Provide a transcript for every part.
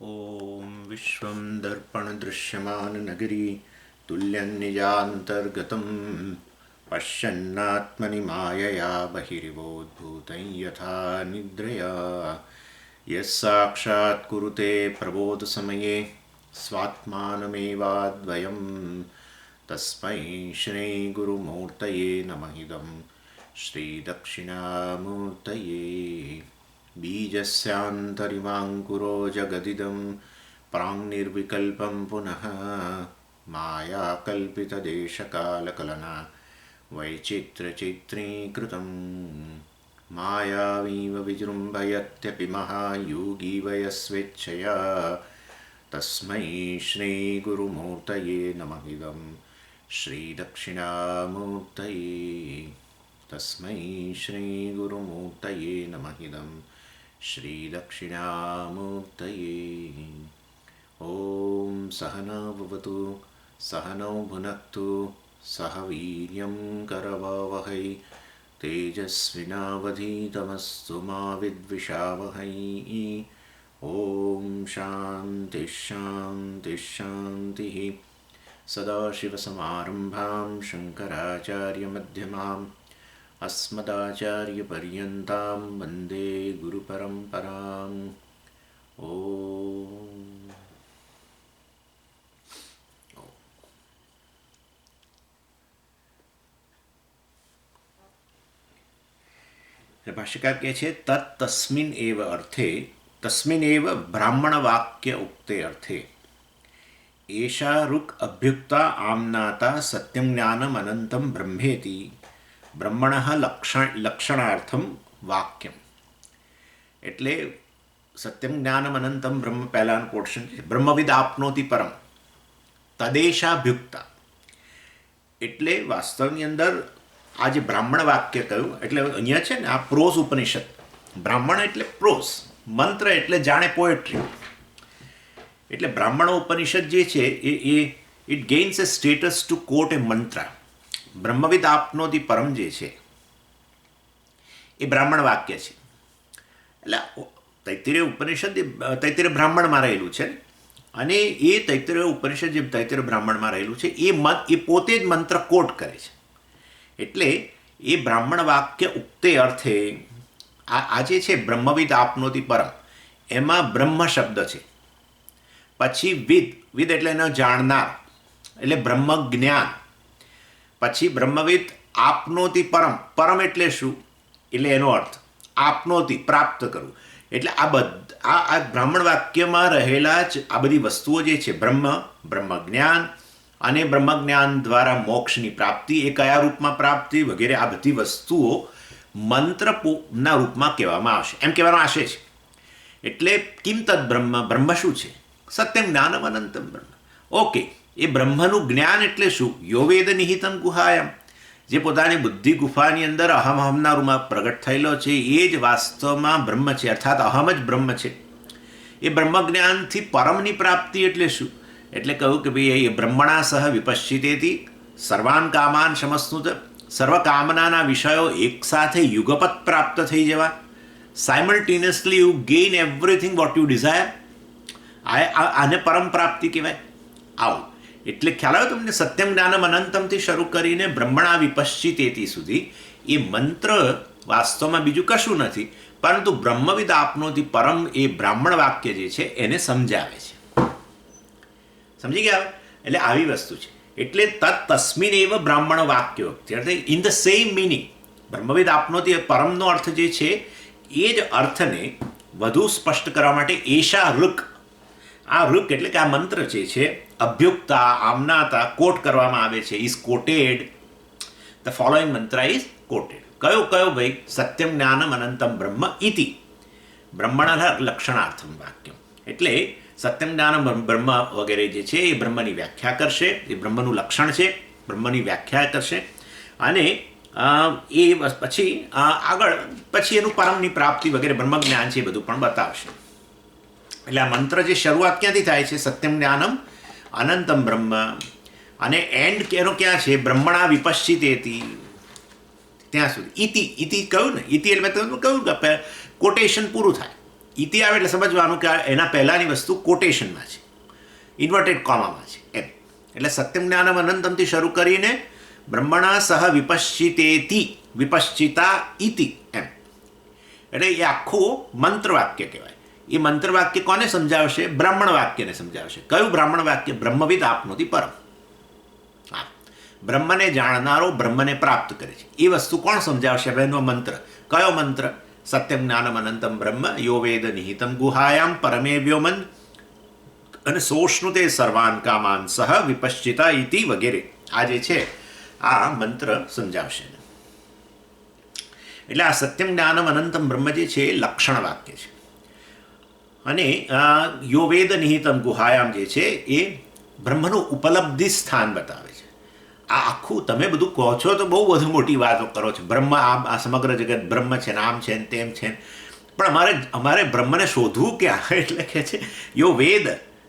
ॐ विश्वं दर्पणदृश्यमाननगरी तुल्यं निजान्तर्गतं पश्यन्नात्मनि मायया बहिरिवोद्भूतं यथा निद्रया यः साक्षात् कुरुते प्रबोधसमये स्वात्मानमेवाद्वयं तस्मै श्रीगुरुमूर्तये नमः इदं श्रीदक्षिणामूर्तये बीजस्यान्तरिमाङ्कुरो जगदिदं प्राङ्निर्विकल्पं पुनः मायाकल्पितदेशकालकलना वैचित्र्यचित्रीकृतं मायावीव विजृम्भयत्यपि महायोगी वयस्वेच्छया तस्मै श्रीगुरुमूर्तये नमः इदं श्रीदक्षिणामूर्तये तस्मै श्रीगुरुमूर्तये नमः इदं श्रीदक्षिणामूर्तये ॐ सहना भवतु सहनौ भुनक्तु सह वीर्यं करवावहै तेजस्विनावधीतमस्तु मा विद्विषावहै ॐ शान्तिः शान्तिः शान्तिः सदाशिवसमारम्भां शङ्कराचार्यमध्यमाम् अस्मदाचार्यपर्यन्तां वन्दे गुरुपरम्पराम् ॐ ભાષ્યકાર કહે છે તत् તસ્મિન એવ અર્થે તસ્મિન એવ બ્રાહ્મણ વાક્ય ઉક્તે અર્થે એષા ઋક અભ્યુક્તા આમનાતા સત્યં જ્ઞાનમ અનંતમ બ્રહ્મેતિ બ્રહ્મણ લક્ષણાર્થમ વાક્યમ. એટલે સત્યમ જ્ઞાનમ અનંતમ બ્રહ્મ પહેલાનું પોર્શન છે. બ્રહ્મવિદ આપનોતિ પરમ તદેશાભ્યુક્તા એટલે વાસ્તવની અંદર આ જે બ્રાહ્મણ વાક્ય કહ્યું એટલે અહીંયા છે ને આ પ્રોઝ ઉપનિષદ. બ્રાહ્મણ એટલે પ્રોઝ, મંત્ર એટલે જાણે પોએટ્રી. એટલે બ્રાહ્મણ ઉપનિષદ જે છે એ it gains a status to quote a mantra. બ્રહ્મવિદ આપનોતિ પરમ જે છે એ બ્રાહ્મણ વાક્ય છે. એટલે તૈત્તિરીય ઉપનિષદ તૈત્તિરીય બ્રાહ્મણમાં રહેલું છે અને એ તૈત્તિરીય ઉપનિષદ જે તૈત્તિરીય બ્રાહ્મણમાં રહેલું છે એ પોતે જ મંત્ર કોટ કરે છે. એટલે એ બ્રાહ્મણ વાક્ય ઉક્તે અર્થે આ જે છે બ્રહ્મવિદ આપનોતિ પરમ એમાં બ્રહ્મ શબ્દ છે. પછી વિદ એટલે એનો જાણનાર એટલે બ્રહ્મ જ્ઞાન. પછી બ્રહ્મવિદ આપનોતિ પરમ પરમ એટલે શું એટલે એનો અર્થ આપનોતિ પ્રાપ્ત કરવું. એટલે આ બ્રાહ્મણ વાક્યમાં રહેલા જ આ બધી વસ્તુઓ જે છે બ્રહ્મ જ્ઞાન અને બ્રહ્મજ્ઞાન દ્વારા મોક્ષની પ્રાપ્તિ એ કયા રૂપમાં પ્રાપ્તિ વગેરે આ બધી વસ્તુઓ મંત્રના રૂપમાં કહેવામાં આવશે એમ કહેવાનો આશય છે. એટલે કિમ તદ બ્રહ્મ શું છે? સત્યમ જ્ઞાનમ અનંતમ બ્રહ્મ. ઓકે, એ બ્રહ્મનું જ્ઞાન એટલે શું? યો વેદ નિહિતમ ગુહાયામ, જે પોતાની બુદ્ધિ ગુફાની અંદર અહમના રૂપમાં પ્રગટ થયેલો છે એ જ વાસ્તવમાં બ્રહ્મ છે, અર્થાત અહમ જ બ્રહ્મ છે. એ બ્રહ્મજ્ઞાનથી પરમની પ્રાપ્તિ એટલે શું? એટલે કહ્યું કે ભાઈ એ બ્રહ્મણા સહ વિપશ્ચિતેતી સર્વાન કામાન સમસ્નુત, સર્વ કામનાના વિષયો એકસાથે યુગપત પ્રાપ્ત થઈ જવા. Simultaneously you gain everything what you desire. આને પરમ પ્રાપ્તિ કહેવાય. આવું એટલે ખ્યાલ આવ્યો તમને? સત્યમ જ્ઞાનમ અનંતમથી શરૂ કરીને બ્રહ્મણા વિપશ્ચિતેતી સુધી એ મંત્ર વાસ્તવમાં બીજું કશું નથી પરંતુ બ્રહ્મવિદ આપનોથી પરમ એ બ્રાહ્મણ વાક્ય જે છે એને સમજાવે છે. સમજી ગયા? એટલે આવી વસ્તુ છે. એટલે તસ્મિન એવ બ્રાહ્મણ વાક્ય એટલે ઇન ધ સેમ મિનિંગ બ્રહ્મવિદ આપનોથી પરમનો અર્થ જે છે એ જ અર્થને વધુ સ્પષ્ટ કરવા માટે એશા ઋક, આ ઋક એટલે કે આ મંત્ર જે છે અભ્યુક્તા આમનાતા કોટ કરવામાં આવે છે. ઇઝ કોટેડ, ધ ફોલોઈંગ મંત્ર ઇઝ કોટેડ. કયો ભાઈ? સત્યમ જ્ઞાનમ અનંતમ બ્રહ્મ ઇતિ બ્રહ્મણ લક્ષણાર્થમ વાક્યમ. એટલે સત્યમ જ્ઞાનમ બ્રહ્મ વગેરે જે છે એ બ્રહ્મની વ્યાખ્યા કરશે, એ બ્રહ્મનું લક્ષણ છે, બ્રહ્મની વ્યાખ્યા કરશે અને એ પછી આગળ પછી એનું પરમની પ્રાપ્તિ વગેરે બ્રહ્મજ્ઞાન છે એ બધું પણ બતાવશે. એટલે આ મંત્ર જે શરૂઆત ક્યાંથી થાય છે? સત્યમ જ્ઞાનમ અનંતમ બ્રહ્મ અને એન્ડ એનો ક્યાં છે? બ્રહ્મણા વિપશ્ચિતેતી ત્યાં સુધી. ઇતિ કહ્યું ને, ઇતિ એટલે મેં તમને કહ્યું કે કોટેશન પૂરું થાય. ઇતિ આવે એટલે સમજવાનું કે એના પહેલાંની વસ્તુ કોટેશનમાં છે, ઇન્વર્ટેડ કોમામાં છે એમ. એટલે સત્યમ જ્ઞાનમ અનંતમથી શરૂ કરીને બ્રહ્મણા સહ વિપશ્ચિતેતિ વિપશ્ચિતા ઇતિ એમ. એટલે એ આખું મંત્ર વાક્ય કહેવાય. એ મંત્ર વાક્ય કોને સમજાવશે? બ્રાહ્મણ વાક્યને સમજાવશે. કયું બ્રાહ્મણ વાક્ય? બ્રહ્મવિદ આપનોતિ પરમ. હા, બ્રહ્મને જાણનારો બ્રહ્મને પ્રાપ્ત કરે છે. એ વસ્તુ કોણ સમજાવશે? એનો મંત્ર. કયો મંત્ર? સત્યમ જ્ઞાનમ અનંતમ બ્રહ્મ યો વેદ નિહિતમ ગુહાયામ પરમે વ્યોમન અને સોષ્ણુતે સર્વાન કામાન સહ વિપશ્ચિતા ઇતિ વગેરે. આ જે છે આ મંત્ર સમજાવશે. એટલે આ સત્યમ જ્ઞાનમ અનંતમ બ્રહ્મ જે છે એ લક્ષણ વાક્ય છે. અને યો વેદ નિહિતમ ગુહાયામ જે છે એ બ્રહ્મનું ઉપલબ્ધિ સ્થાન બતાવે છે. આ આખું તમે બધું કહો છો તો બહુ વધુ મોટી વાતો કરો છો. બ્રહ્મ આ સમગ્ર જગત બ્રહ્મ છે ને આમ છે ને તેમ છે, પણ અમારે બ્રહ્મને શોધવું ક્યાં? એટલે કે છે યો વેદ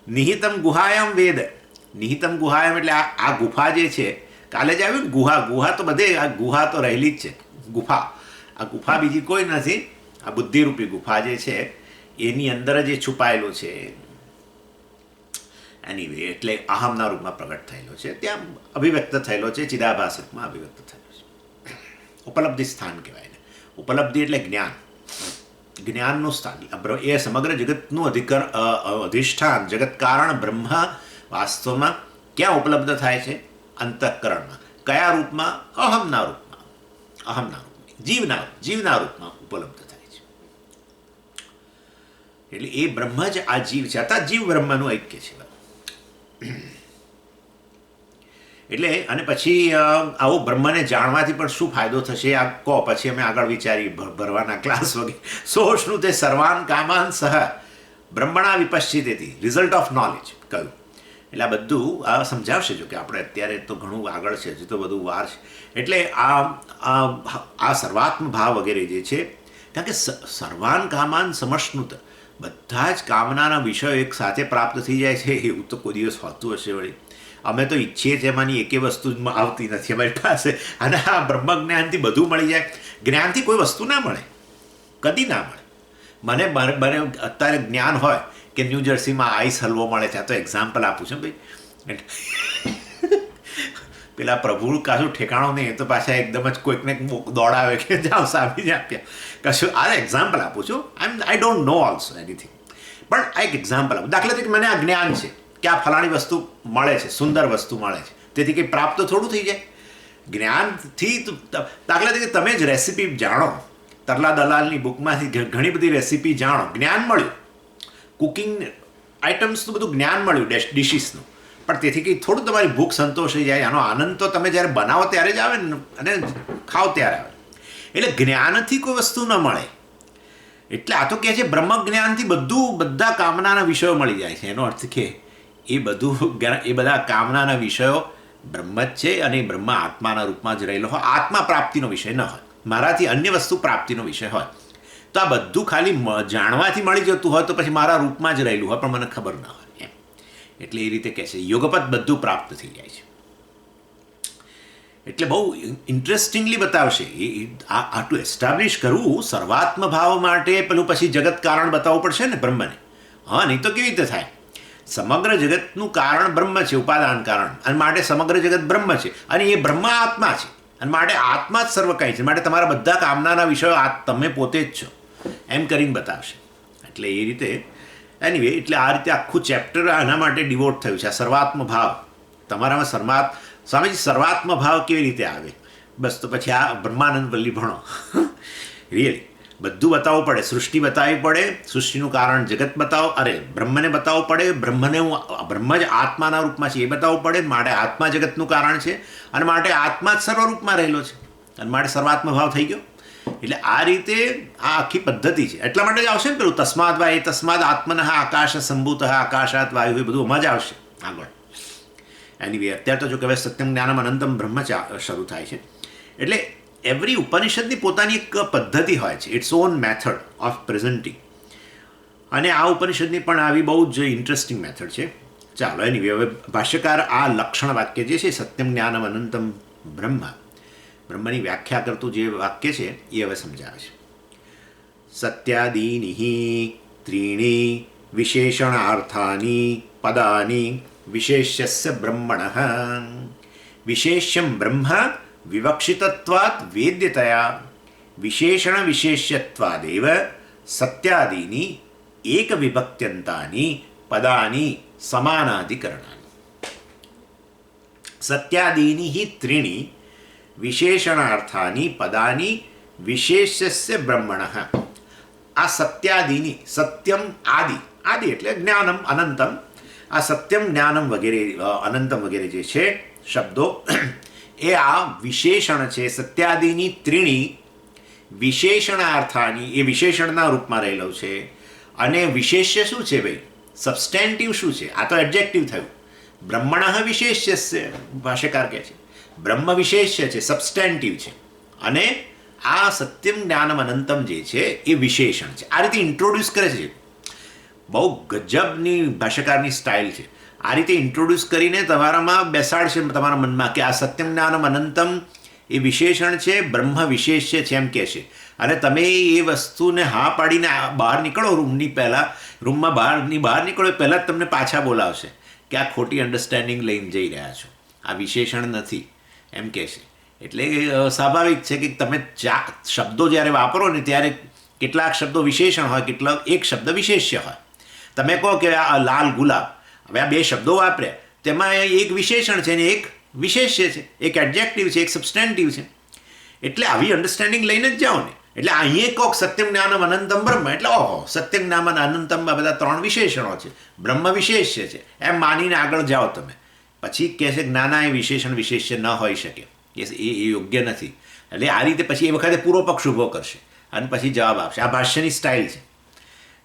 નિહિતમ ગુહાયામ વેદ. નિહિતમ ગુહાયામ એટલે આ ગુફા જે છે, કાલે જ આવ્યું ને ગુહા તો બધે આ ગુહા તો રહેલી જ છે. ગુફા, આ ગુફા બીજી કોઈ નથી. આ બુદ્ધિરૂપી ગુફા જે છે એની અંદર જ એ છુપાયેલો છે. એનીવે એટલે અહમના રૂપમાં પ્રગટ થયેલો છે, ત્યાં અભિવ્યક્ત થયેલો છે, ચિદાભાસ રૂપમાં અભિવ્યક્ત થયેલો છે. ઉપલબ્ધિ સ્થાન કહેવાય ને. ઉપલબ્ધિ એટલે જ્ઞાન, જ્ઞાનનું સ્થાન. એ સમગ્ર જગતનું અધિષ્ઠાન, જગત કારણ બ્રહ્મ વાસ્તવમાં ક્યાં ઉપલબ્ધ થાય છે? અંતઃકરણમાં. કયા રૂપમાં? અહમના રૂપમાં. અહમના રૂપમાં, જીવના રૂપમાં ઉપલબ્ધ થાય છે. એટલે એ બ્રહ્મ જ આ જીવ છે, અર્થાત જીવ બ્રહ્મનું ઐક્ય છે. એટલે અને પછી આવું બ્રહ્મને જાણવાથી પણ શું ફાયદો થશે આ કહો, પછી અમે આગળ વિચારી ભરવાના ક્લાસ વગેરે. સોષ્ણુ તે સર્વાન કામાન સહ બ્રહ્મણા વિપશ્ચિતેતિ, રિઝલ્ટ ઓફ નોલેજ કહ્યું. એટલે આ બધું આ સમજાવશે. જો કે આપણે અત્યારે તો ઘણું આગળ છે, હજુ તો બધું વાર છે. એટલે આ સર્વાત્મ ભાવ વગેરે જે છે, કારણ કે સર્વાન કામાન સમશ્નુત, બધા જ કામનાના વિષયો એક સાથે પ્રાપ્ત થઈ જાય છે. એવું તો કોઈ દિવસ હોતું હશે વળી? અમે તો ઈચ્છીએ છીએ એમાંની એકે વસ્તુ જ આવતી નથી અમારી પાસે. અને આ બ્રહ્મ જ્ઞાનથી બધું મળી જાય. જ્ઞાનથી કોઈ વસ્તુ ના મળે, કદી ના મળે. મને અત્યારે જ્ઞાન હોય કે ન્યૂ જર્સીમાં આઈસ હલવો મળે છે, આ તો એક્ઝામ્પલ આપું છું ભાઈ. પેલા પ્રભુ કાશું ઠેકાણો નહીં, એ તો પાછા એકદમ જ કોઈકને દોડાવે કે જાઓ સામી જ આપ્યા કશું. આ એક્ઝામ્પલ આપું છું. I don't know also anything, પણ આ એક એક્ઝામ્પલ આપું. દાખલા તરીકે મને આ જ્ઞાન છે કે આ ફલાણી વસ્તુ મળે છે, સુંદર વસ્તુ મળે છે, તેથી કંઈ પ્રાપ્ત થોડું થઈ જાય જ્ઞાનથી. દાખલા તરીકે તમે જ રેસીપી જાણો, તરલા દલાલની બુકમાંથી ઘણી બધી રેસીપી જાણો, જ્ઞાન મળ્યું. કુકિંગ આઇટમ્સનું બધું જ્ઞાન મળ્યું, ડિશિસનું, પણ તેથી કંઈ થોડું તમારી ભૂખ સંતોષી જાય. આનો આનંદ તો તમે જ્યારે બનાવો ત્યારે જ આવે ને, અને ખાઓ ત્યારે આવે. એટલે જ્ઞાનથી કોઈ વસ્તુ ન મળે. એટલે આ તો કહે છે બ્રહ્મ જ્ઞાનથી બધા કામનાના વિષયો મળી જાય છે. એનો અર્થ કે એ બધા કામનાના વિષયો બ્રહ્મ જ છે, અને બ્રહ્મ આત્માના રૂપમાં જ રહેલો હોય. આત્મા પ્રાપ્તિનો વિષય ન હોય, મારાથી અન્ય વસ્તુ પ્રાપ્તિનો વિષય હોય. તો આ બધું ખાલી જાણવાથી મળી જતું હોય તો પછી મારા રૂપમાં જ રહેલું હોય, પણ મને ખબર ના હોય એમ. એટલે એ રીતે કહે છે યોગપત બધું પ્રાપ્ત થઈ જાય છે. એટલે બહુ ઇન્ટરેસ્ટિંગલી બતાવશે. આટલું એસ્ટાબ્લિશ કરવું સર્વાત્મ ભાવ માટે પેલું પછી જગત કારણ બતાવવું પડશે ને બ્રહ્મને. હા, નહીં તો કેવી રીતે થાય? સમગ્ર જગતનું કારણ બ્રહ્મ છે, ઉપાદાન કારણ, અને માટે સમગ્ર જગત બ્રહ્મ છે, અને એ બ્રહ્મ આત્મા છે, અને માટે આત્મા જ સર્વ કંઈ છે. માટે તમારા બધા કામનાના વિષયો તમે પોતે જ છો એમ કરીને બતાવશે. એટલે એ રીતે એનીવે, એટલે આ રીતે આખું ચેપ્ટર આના માટે ડિવોટ થયું છે. આ સર્વાત્મ ભાવ તમારામાં સ્વામીજી સર્વાત્મ ભાવ કેવી રીતે આવે? બસ તો પછી આ બ્રહ્માનંદ વલ્લી ભણો. રિયલી બધું બતાવવું પડે. સૃષ્ટિ બતાવવી પડે, સૃષ્ટિનું કારણ જગત બ્રહ્મને બતાવવું પડે. બ્રહ્મ જ આત્માના રૂપમાં છે એ બતાવવું પડે. માટે આત્મા જગતનું કારણ છે, અને માટે આત્મા જ સર્વરૂપમાં રહેલો છે, અને માટે સર્વાત્મ ભાવ થઈ ગયો. એટલે આ રીતે આ આખી પદ્ધતિ છે. એટલા માટે જ આવશે ને પેલું તસ્માદ વાય તસ્માદ આત્મન આકાશ સંભૂત આકાશાત વાયુ, એ બધું મજા આવશે આગળ. એનીવે અત્યારે તો જો કહેવાય સત્યમ જ્ઞાનમ અનંતમ બ્રહ્મ શરૂ થાય છે. એટલે એવરી ઉપનિષદની પોતાની એક પદ્ધતિ હોય છે, its own method of presenting. અને આ ઉપનિષદની પણ આવી બહુ જ ઇન્ટરેસ્ટિંગ મેથડ છે. ચાલો એનીવે હવે ભાષ્યકાર આ લક્ષણ વાક્ય જે છે સત્યમ જ્ઞાનમ અનંતમ બ્રહ્મની વ્યાખ્યા કરતું જે વાક્ય છે એ હવે સમજાવે છે. સત્યાદીનિ ત્રીણી વિશેષણાર્થાની પદાની વિશેષ્યસ્ય બ્રહ્મણઃ વિશેષ્યમ બ્રહ્મ વિવક્ષિતત્વાत् વેદ્યતયા વિશેષણ વિશેષ્યત્વાદેવ સત્યાદીની એક વિભક્ત્યંતાની પદાની સમાનાધિકરણાની સત્યાદીની હિ ત્રીણી વિશેષણાર્થાની પદાની વિશેષ્યસ્ય બ્રહ્મણઃ. આ સત્યાદિની સત્યમ આદિ આદિ એટલે જ્ઞાનમ અનંતમ આ સત્યમ જ્ઞાનમ વગેરે અનંતમ વગેરે જે છે શબ્દો એ આ વિશેષણ છે. સત્યાદિની ત્રીણી વિશેષણાર્થાની એ વિશેષણના રૂપમાં રહેલો છે. અને વિશેષ્ય શું છે ભાઈ? સબસ્ટેન્ટિવ શું છે? આ તો એડજેક્ટિવ થયું. બ્રહ્મણ વિશેષ્ય ભાષ્યકાર કહે છે બ્રહ્મ વિશેષ્ય છે, સબસ્ટેન્ટિવ છે. અને આ સત્યમ જ્ઞાનમ અનંતમ જે છે એ વિશેષણ છે. આ રીતે ઇન્ટ્રોડ્યુસ કરે છે. બહુ ગજબની ભાષ્યકારની સ્ટાઇલ છે. આ રીતે ઇન્ટ્રોડ્યુસ કરીને તમારામાં બેસાડશે તમારા મનમાં કે આ સત્યમ જ્ઞાનમ અનંતમ એ વિશેષણ છે, બ્રહ્મ વિશેષ્ય છે એમ કહે છે. અને તમે એ વસ્તુને હા પાડીને બહાર નીકળો રૂમમાં બહાર નીકળો એ પહેલાં જ તમને પાછા બોલાવશે કે આ ખોટી અન્ડરસ્ટેન્ડિંગ લઈને જઈ રહ્યા છો, આ વિશેષણ નથી એમ કહે છે. એટલે સ્વાભાવિક છે કે તમે શબ્દો જ્યારે વાપરો ને ત્યારે કેટલાક શબ્દો વિશેષણ હોય, કેટલાક એક શબ્દ વિશેષ્ય હોય. તમે કહો કે આ લાલ ગુલાબ, હવે આ બે શબ્દો વાપર્યા તેમાં એક વિશેષણ છે ને એક વિશેષ્ય છે, એક એડજેક્ટિવ છે, એક સબસ્ટેન્ટિવ છે. એટલે આવી અન્ડરસ્ટેન્ડિંગ લઈને જ જાઓ ને. એટલે અહીંયા કહો સત્યમ જ્ઞાનમ અનંતમ બ્રહ્મ એટલે ઓહો સત્યમ જ્ઞાનમ અનંતમ બધા ત્રણ વિશેષણો છે, બ્રહ્મ વિશેષ્ય છે એમ માનીને આગળ જાઓ તમે. પછી કહે છે જ્ઞાના એ વિશેષણ વિશેષ્ય ન હોઈ શકે, એ યોગ્ય નથી. એટલે આ રીતે પછી એ વખતે પૂરો પક્ષ ઊભો કરશે અને પછી જવાબ આપશે. આ ભાષ્યની સ્ટાઇલ છે.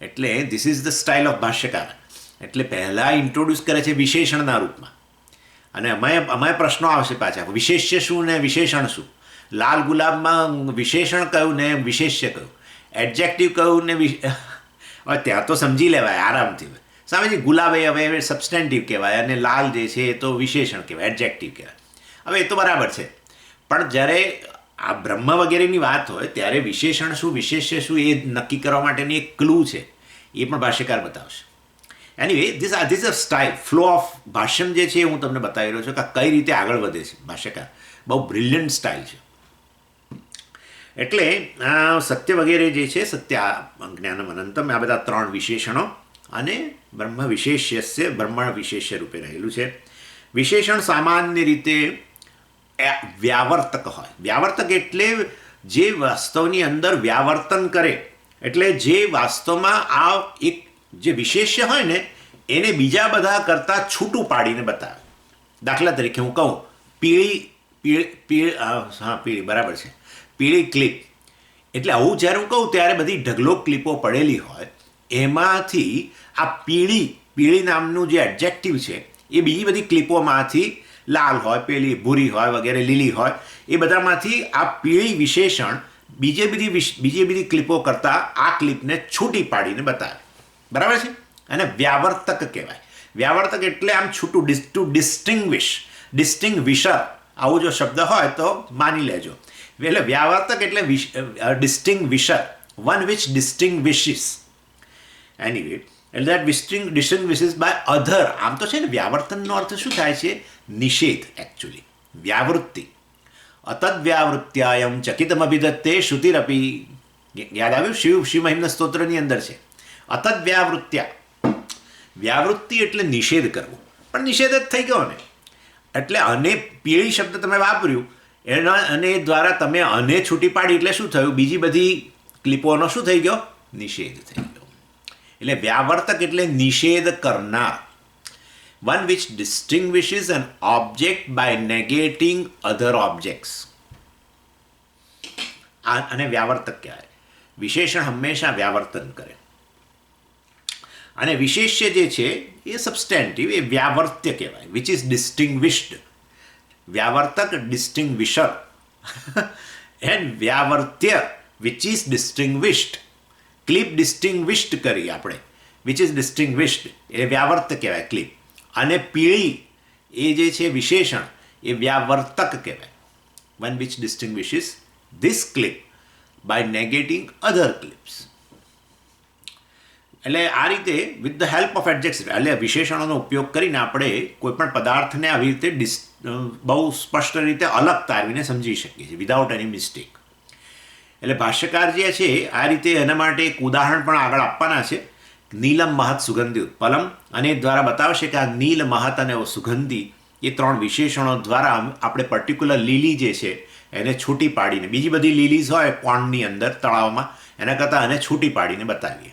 એટલે this is the style of bhashyakar. એટલે પહેલાં ઇન્ટ્રોડ્યુસ કરે છે વિશેષણના રૂપમાં અને અમાય પ્રશ્નો આવશે પાછા વિશેષ્ય શું ને વિશેષણ શું. લાલ ગુલાબમાં વિશેષણ કયું ને વિશેષ્ય કયું, એડજેક્ટિવ કયું ને હવે ત્યાં તો સમજી લેવાય આરામથી. સામેથી ગુલાબ એ હવે સબસ્ટેન્ટિવ કહેવાય અને લાલ જે છે એ તો વિશેષણ કહેવાય, એડજેક્ટિવ કહેવાય. હવે એ તો બરાબર છે. પણ જ્યારે આ બ્રહ્મ વગેરેની વાત હોય ત્યારે વિશેષણ શું વિશેષ્ય શું એ નક્કી કરવા માટેની એક ક્લુ છે, એ પણ ભાષ્યકાર બતાવશે. Anyway this a style flow of bhashyam જે છે હું તમને બતાવી રહ્યો છું કે કઈ રીતે આગળ વધે છે ભાષ્યકાર. બહુ બ્રિલિયન્ટ સ્ટાઇલ છે. એટલે સત્ય વગેરે જે છે સત્ય જ્ઞાનમ અનંતમ આ બધા ત્રણ વિશેષણો અને બ્રહ્મ વિશેષ્ય બ્રહ્મણ વિશેષ્ય રૂપે રહેલું છે. વિશેષણ સામાન્ય રીતે વ્યાવર્તક હોય. વ્યાવર્તક એટલે જે વાસ્તવની અંદર વ્યાવર્તન કરે, એટલે જે વાસ્તવમાં આ એક જે વિશેષ્ય હોય ને એને બીજા બધા કરતાં છૂટું પાડીને બતાવે. દાખલા તરીકે હું કહું પીળી બરાબર છે, પીળી ક્લિપ. એટલે આવું જ્યારે હું કહું ત્યારે બધી ઢગલો ક્લિપો પડેલી હોય, એમાંથી આ પીળી નામનું જે એડજેક્ટિવ છે એ બીજી બધી ક્લિપોમાંથી લાલ હોય, પેલી ભૂરી હોય વગેરે લીલી હોય એ બધામાંથી આ પીળી વિશેષણ બીજી બધી ક્લિપો કરતાં આ ક્લિપને છૂટી પાડીને બતાવે. બરાબર છે? અને વ્યાવર્તક કહેવાય. વ્યાવર્તક એટલે આમ છૂટું ટુ ડિસ્ટિંગ્વિશર આવો જો શબ્દ હોય તો માની લેજો. એટલે વ્યાવર્તક એટલે ડિસ્ટિંગ્વિશર, વન વિચ ડિસ્ટિંગ્વિશિસ. એનીવે એટલે દેટ ડિસ્ટિંગ્વિશિસ બાય અધર. આમ તો છે ને વ્યાવર્તનનો અર્થ શું થાય છે? નિષેધ. એકચ્યુઅલી વ્યાવૃત્તિ. અતદ્વ્યાવૃત્યાયમ ચકિતમભિદત્તે શ્રુતિરપી. યાદ આવ્યું? શિવ મહિમ્ન સ્તોત્રની અંદર છે અતદ્વ્યાવૃત્યા. વ્યાવૃત્તિ એટલે નિષેધ કરવો, પણ નિષેધ જ થઈ ગયો ને. એટલે અને પીળી શબ્દ તમે વાપર્યું અને દ્વારા તમે અને છૂટી પાડી એટલે શું થયું? બીજી બધી ક્લિપોનો શું થઈ ગયો? નિષેધ થઈ ગયો. એટલે વ્યાવર્તક એટલે નિષેધ કરનાર. One which distinguishes an object by negating other objects. અને વ્યાવર્તક કહેવાય. વિશેષણ હંમેશા વ્યાવર્તન કરે. અને વિશેષ્ય જે છે એ સબસ્ટેન્ટિવ એ વ્યાવર્ત્ય કહેવાય, વિચ ઇઝ ડિસ્ટિંગ્વિશ્ડ. વ્યાવર્તક ડિસ્ટિંગ્વિશર એન્ડ વ્યાવર્ત્ય which is distinguished. Clip distinguished કરી આપણે, વિચ ઇઝ ડિસ્ટિંગ્વિશ્ડ એ વ્યાવર્ત કહેવાય ક્લિપ. અને પીળી એ જે છે વિશેષણ એ વ્યાવર્તક કહેવાય, one which distinguishes this clip by negating other clips. એટલે આ રીતે with the help of adjective એટલે વિશેષણોનો ઉપયોગ કરીને આપણે કોઈપણ પદાર્થને આવી રીતે બહુ સ્પષ્ટ રીતે અલગ તારવીને સમજી શકીએ છીએ વિધાઉટ એની મિસ્ટેક. એટલે ભાષ્યકાર જે છે આ રીતે એના માટે એક ઉદાહરણ પણ આગળ આપવાના છે. નીલમ મહત સુગંધી ઉત્પલમ, અને એ દ્વારા બતાવશે કે આ નીલ મહત અને સુગંધી એ 3 વિશેષણો દ્વારા આપણે પર્ટિક્યુલર લીલી જે છે એને છૂટી પાડીને, બીજી બધી લીલીઝ હોય પોન્ડની અંદર તળાવમાં, એના કરતાં એને છૂટી પાડીને બતાવીએ.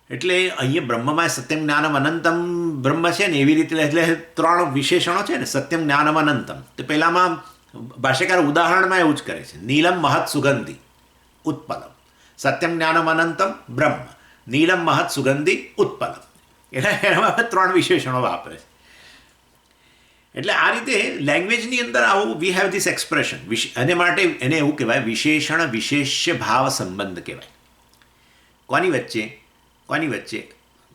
એટલે અહીંયા બ્રહ્મમાં સત્યમ જ્ઞાનમ અનંતમ બ્રહ્મ છે ને એવી રીતે, એટલે 3 વિશેષણો છે ને સત્યમ જ્ઞાનમ અનંતમ. તો પહેલામાં ભાષ્યકાર ઉદાહરણમાં એવું જ કરે છે. નીલમ મહત સુગંધી ઉત્પલમ, સત્યમ જ્ઞાનમ અનંતમ બ્રહ્મ, નીલમ મહત સુગંધી ઉત્પલમ. એટલે એમાં 3 વિશેષણો વાપરે છે. એટલે આ રીતે લેંગ્વેજની અંદર આવું વી હેવ ધીસ એક્સપ્રેશન. એને માટે એને એવું કહેવાય વિશેષણ વિશેષ્ય ભાવ સંબંધ કહેવાય. કોની વચ્ચે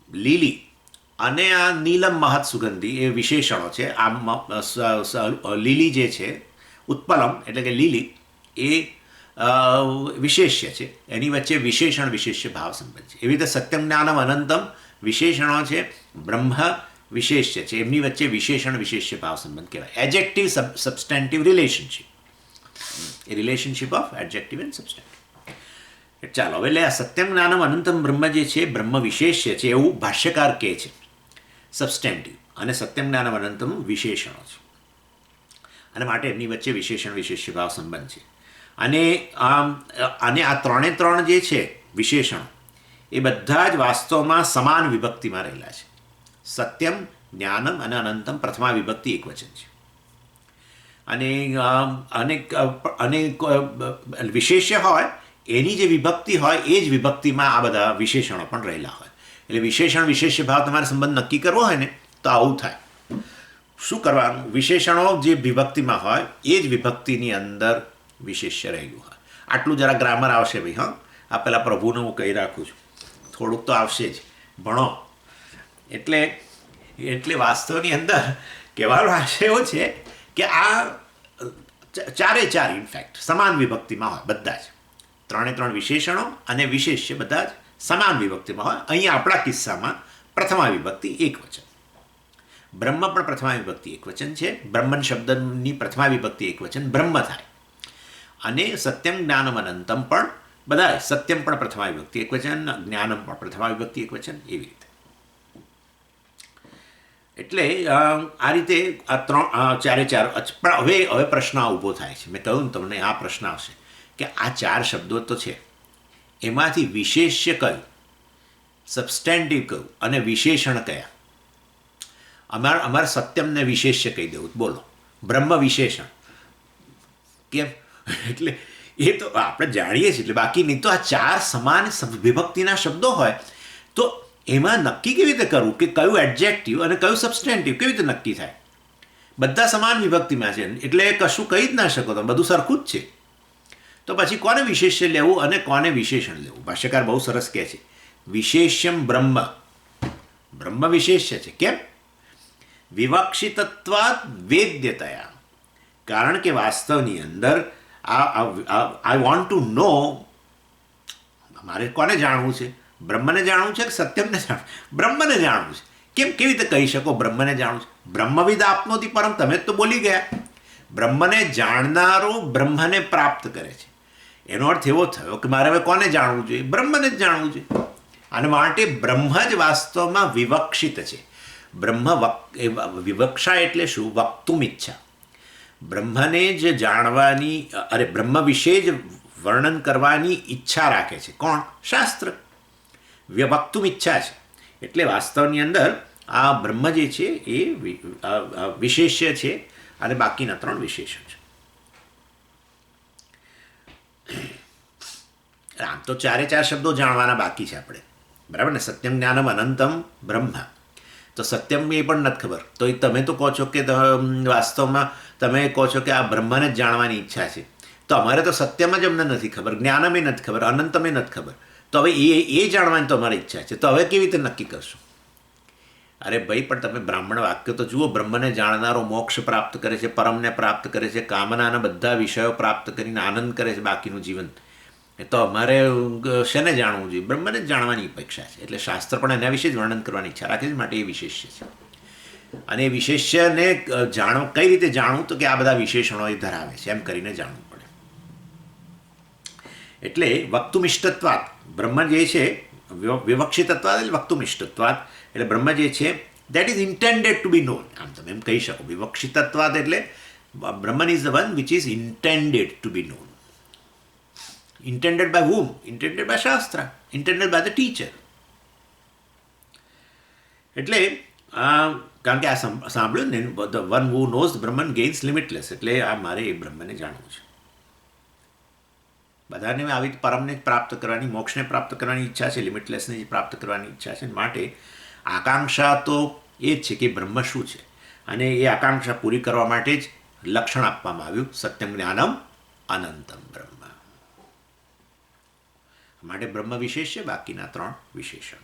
લીલી અને આ નીલમ મહત સુગંધી એ વિશેષણો છે. આ લીલી જે છે ઉત્પલમ એટલે કે લીલી એ વિશેષ્ય છે, એની વચ્ચે વિશેષણ વિશેષ્ય ભાવ સંબંધ છે. એવી રીતે સત્યમ જ્ઞાનમ અનંતમ વિશેષણો છે, બ્રહ્મ વિશેષ્ય છે, એમની વચ્ચે વિશેષણ વિશેષ્ય ભાવ સંબંધ કહેવાય. Adjective substantive relationship, a relationship of adjective and substantive. ચાલો હવે એટલે આ સત્યમ જ્ઞાનમ અનંતમ બ્રહ્મ જે છે બ્રહ્મ વિશેષ્ય છે એવું ભાષ્યકાર કહે છે સબસ્ટેન્ટિવ, અને સત્યમ જ્ઞાનમ અનંતમ વિશેષણો છે, અને માટે એમની વચ્ચે વિશેષણ વિશેષ્ય ભાવ સંબંધ છે. અને આ 3 જે છે વિશેષણો એ બધા જ વાસ્તવમાં સમાન વિભક્તિમાં રહેલા છે. સત્યમ જ્ઞાનમ અને અનંતમ પ્રથમા વિભક્તિ એકવચન છે, અને વિશેષ્ય હોય એની જે વિભક્તિ હોય એ જ વિભક્તિમાં આ બધા વિશેષણો પણ રહેલા હોય. એટલે વિશેષણ વિશેષ્ય ભાવ તમારે સંબંધ નક્કી કરવો હોય ને તો આવું થાય. શું કરવાનું? વિશેષણો જે વિભક્તિમાં હોય એ જ વિભક્તિની અંદર વિશેષ્ય રહેલું હોય. આટલું જરા ગ્રામર આવશે ભાઈ. હા, આ પેલા પ્રભુને હું કહી રાખું છું, થોડુંક તો આવશે જ, ભણો. એટલે વાસ્તવની અંદર કહેવાનો આશય એવો છે કે આ 4 ઇનફેક્ટ સમાન વિભક્તિમાં હોય બધા જ. 3 વિશેષણો અને વિશેષ્ય બધા જ સમાન વિભક્તિમાં હોય. અહીંયા આપણા કિસ્સામાં પ્રથમા વિભક્તિ એકવચન. બ્રહ્મ પણ પ્રથમા વિભક્તિ એકવચન છે. બ્રહ્મન શબ્દની પ્રથમા વિભક્તિ એકવચન બ્રહ્મ થાય. અને સત્યમ જ્ઞાનમ અનંતમ પણ બધા સત્યમ પણ પ્રથમા વિભક્તિ એકવચન, જ્ઞાનમ પણ પ્રથમા વિભક્તિ એકવચન, એવી રીતે. એટલે આ રીતે આ 4 પણ હવે પ્રશ્ન ઊભો થાય છે. મેં કહ્યું ને તમને આ પ્રશ્ન આવશે કે આ 4 શબ્દો તો છે, એમાંથી વિશેષ્ય કયું, સબસ્ટેન્ટિવ કયું અને વિશેષણ કયા? અમારે સત્યમને વિશેષ્ય કહી દેવું, બોલો. બ્રહ્મ વિશેષણ કેમ? એટલે એ તો આપણે જાણીએ છીએ, એટલે બાકી નહીં. તો આ 4 સમાન વિભક્તિના શબ્દો હોય તો એમાં નક્કી કેવી રીતે કરવું કે કયું એડજેક્ટિવ અને કયું સબસ્ટેન્ટિવ? કેવી રીતે નક્કી થાય? બધા સમાન વિભક્તિમાં છે એટલે કશું કહી જ ના શકો, તો બધું સરખું જ છે. તો પછી કોને વિશેષ્ય લેવું અને કોને વિશેષણ લેવું? ભાષ્યકાર બહુ સરસ કહે છે વિશેષ્યમ બ્રહ્મ, બ્રહ્મ વિશેષ્ય છે. કેમ? વિવક્ષિતત્વાદ વેદ્યતયા. કારણ કે વાસ્તવની અંદર આઈ વોન્ટ ટુ નો, મારે કોને જાણવું છે? બ્રહ્મને જાણવું છે કે સત્યમને જાણવું? બ્રહ્મને જાણવું છે. કેમ? કેવી રીતે કહી શકો બ્રહ્મને જાણવું છે? બ્રહ્મવિદ આપનોતી પરમ, તમે જ તો બોલી ગયા. બ્રહ્મને જાણનારો બ્રહ્મને પ્રાપ્ત કરે છે. એનો અર્થ એવો થયો કે મારે હવે કોને જાણવું જોઈએ? બ્રહ્મને જ જાણવું જોઈએ. અને માટે બ્રહ્મ જ વાસ્તવમાં વિવક્ષિત છે. બ્રહ્મ વિવક્ષા એટલે શું? વક્તુમ ઈચ્છા. બ્રહ્મને જ જાણવાની, બ્રહ્મ વિશે જ વર્ણન કરવાની ઈચ્છા રાખે છે. કોણ? શાસ્ત્ર. વક્તુમ ઈચ્છા છે. એટલે વાસ્તવની અંદર આ બ્રહ્મ જે છે એ વિશેષ્ય છે અને બાકીના 3 વિશેષણ છે. આમ તો 4 શબ્દો જાણવાના બાકી છે આપણે, બરાબર ને? સત્યમ જ્ઞાનમ અનંતમ બ્રહ્મ. તો સત્યમ એ પણ નથી ખબર, તો એ તમે તો કહો છો કે વાસ્તવમાં તમે કહો છો કે આ બ્રહ્મને જ જાણવાની ઈચ્છા છે. તો અમારે તો સત્યમ જ અમને નથી ખબર, જ્ઞાનમે નથી ખબર, અનંતમે નથી ખબર. તો હવે એ જાણવાની તો અમારી ઈચ્છા છે. તો હવે કેવી રીતે નક્કી કરશું? અરે ભાઈ, પણ તમે બ્રાહ્મણ વાક્ય તો જુઓ. બ્રહ્મને જાણનારો મોક્ષ પ્રાપ્ત કરે છે, પરમને પ્રાપ્ત કરે છે, કામનાના બધા વિષયો પ્રાપ્ત કરીને આનંદ કરે છે બાકીનું જીવન. એ તો અમારે શેને જાણવું જોઈએ? બ્રહ્મને જ જાણવાની અપેક્ષા છે. એટલે શાસ્ત્ર પણ એના વિશે જ વર્ણન કરવાની ઈચ્છા રાખે છે, માટે એ વિશેષ્ય છે. અને એ વિશેષ્યને કઈ રીતે જાણવું? તો કે આ બધા વિશેષણો એ ધરાવે છે એમ કરીને જાણવું પડે. એટલે વક્તુમિષ્ટત્વાદ બ્રહ્મ જે છે, વિવક્ષિતત્વાદ એટલે વક્તુમિષ્ટત્વાદ એટલે બ્રહ્મ જે છે that is intended to be known. આમ તમે એમ કહી શકો. વિવક્ષિતત્વાદ એટલે Brahman is the one which is intended to be known. Intended by whom? Intended by Shastra. Intended by the teacher. એટલે કારણ કે આ સાંભળ્યું ને, the one who knows the Brahman gains limitless. એટલે આ મારે એ બ્રહ્મને જાણવું છે. બધાને આવી પરમને પ્રાપ્ત કરવાની, મોક્ષને પ્રાપ્ત કરવાની ઈચ્છા છે, લિમિટલેસને પ્રાપ્ત કરવાની ઈચ્છા છે. માટે આકાંક્ષા તો એ જ છે કે બ્રહ્મ શું છે, અને એ આકાંક્ષા પૂરી કરવા માટે જ લક્ષણ આપવામાં આવ્યું, સત્યમ જ્ઞાનમ અનંતમ બ્રહ્મ. માટે બ્રહ્મ વિશેષ છે, બાકીના 3 વિશેષણ.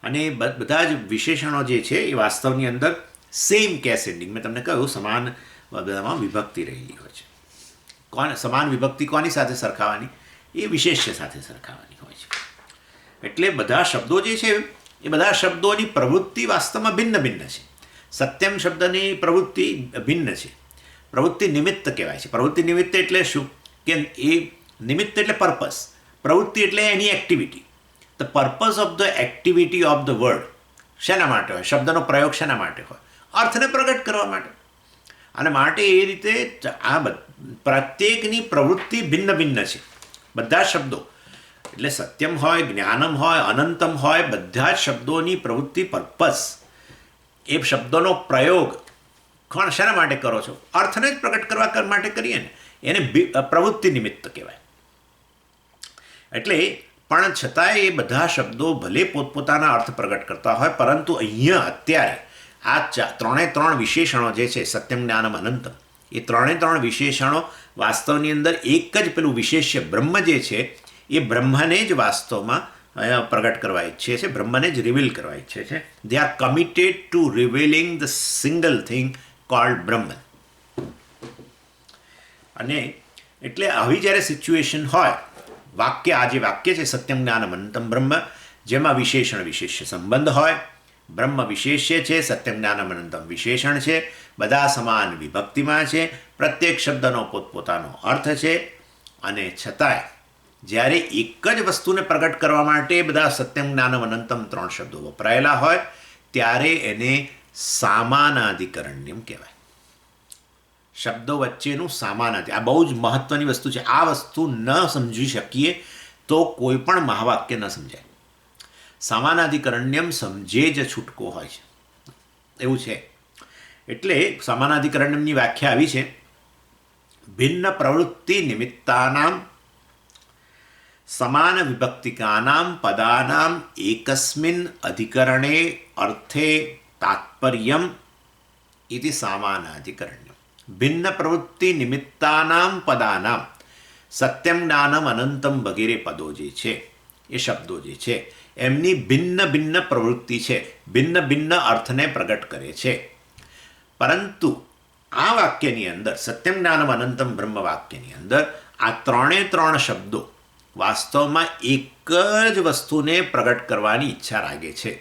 અને બધા જ વિશેષણો જે છે એ વાસ્તવની અંદર સેમ કેસ એન્ડિંગ, મેં તમને કહ્યું સમાન બધામાં વિભક્તિ રહેલી હોય છે. સમાન વિભક્તિ કોની સાથે સરખાવવાની? એ વિશેષ્ય સાથે સરખાવવાની હોય છે. એટલે બધા શબ્દો જે છે એ બધા શબ્દોની પ્રવૃત્તિ વાસ્તવમાં ભિન્ન ભિન્ન છે. સત્યમ શબ્દની પ્રવૃત્તિ ભિન્ન છે. પ્રવૃત્તિ નિમિત્ત કહેવાય છે. પ્રવૃત્તિ નિમિત્ત એટલે શું? કે એ નિમિત્ત એટલે પર્પસ, પ્રવૃત્તિ એટલે any activity. The purpose of the activity of the word શેના માટે હોય? શબ્દનો પ્રયોગ શેના માટે હોય? અર્થને પ્રગટ કરવા માટે. અને માટે એ રીતે આ પ્રત્યેકની પ્રવૃત્તિ ભિન્ન ભિન્ન છે. બધા શબ્દો એટલે સત્યમ હોય, જ્ઞાનમ હોય, અનંતમ હોય, બધા જ શબ્દોની પ્રવૃત્તિ પર્પસ, એ શબ્દોનો પ્રયોગ શેના માટે કરો છો? અર્થને જ પ્રગટ કરવા માટે કરીએ ને, એને પ્રવૃત્તિ નિમિત્ત કહેવાય. એટલે પણ છતાંય એ બધા શબ્દો ભલે પોતપોતાના અર્થ પ્રગટ કરતા હોય, પરંતુ અહીંયા અત્યારે આ 3 વિશેષણો જે છે, સત્યમ જ્ઞાનમ અનંતમ, એ 3 વિશેષણો વાસ્તવની અંદર એક જ પેલું વિશેષ્ય બ્રહ્મ જે છે એ બ્રહ્મને જ વાસ્તવમાં પ્રગટ કરવા ઈચ્છે છે, બ્રહ્મને જ રિવીલ કરવા ઈચ્છે છે. They are committed to revealing the single thing called Brahma. અને એટલે આવી જ્યારે સિચ્યુએશન હોય, આ જે વાક્ય છે સત્યમ જ્ઞાનમ અનંતમ બ્રહ્મ, જેમાં વિશેષણ વિશેષ્ય સંબંધ હોય, બ્રહ્મ વિશેષ્ય છે, સત્યમ જ્ઞાનમ અનંતમ વિશેષણ છે, બધા સમાન વિભક્તિમાં છે, પ્રત્યેક શબ્દનો પોતપોતાનો અર્થ છે. અને છતાંય જ્યારે એક જ વસ્તુને પ્રગટ કરવા માટે બધા સત્યમ જ્ઞાનમ અનંતમ 3 શબ્દો વપરાયેલા હોય, ત્યારે એને સામાનાધિકરણ્યમ કહેવાય. શબ્દો વચ્ચેનું સામાનાધિ, આ બહુ જ મહત્વની વસ્તુ છે. આ વસ્તુ ન સમજી શકીએ તો કોઈ પણ મહાવાક્ય ન સમજાય. સમાનાધિકરણ્યમ સમજે જ છૂટકો હોય છે, એવું છે. એટલે સમાનાધિકરણ્યમની વ્યાખ્યા આવી છે: ભિન્ન પ્રવૃત્તિ નિમિત્તાનામ સમાન વિભક્તિકાનામ પદાનામ એકસ્મિન અધિકરણે અર્થે તાત્પર્યમ ઇતિ સામાનાધિકરણ્યમ. ભિન્ન પ્રવૃત્તિ નિમિત્તાનામ પદાનામ, સત્યમ જ્ઞાનમ અનંતમ વગેરે પદો જે છે, એ શબ્દો જે છે, એમની ભિન્ન ભિન્ન પ્રવૃત્તિ છે, ભિન્ન ભિન્ન અર્થને પ્રગટ કરે છે. પરંતુ આ વાક્યની અંદર, સત્યમ જ્ઞાનમ અનંતમ બ્રહ્મ વાક્યની અંદર, આ 3 શબ્દો વાસ્તવમાં એક જ વસ્તુને પ્રગટ કરવાની ઈચ્છા રાખે છે.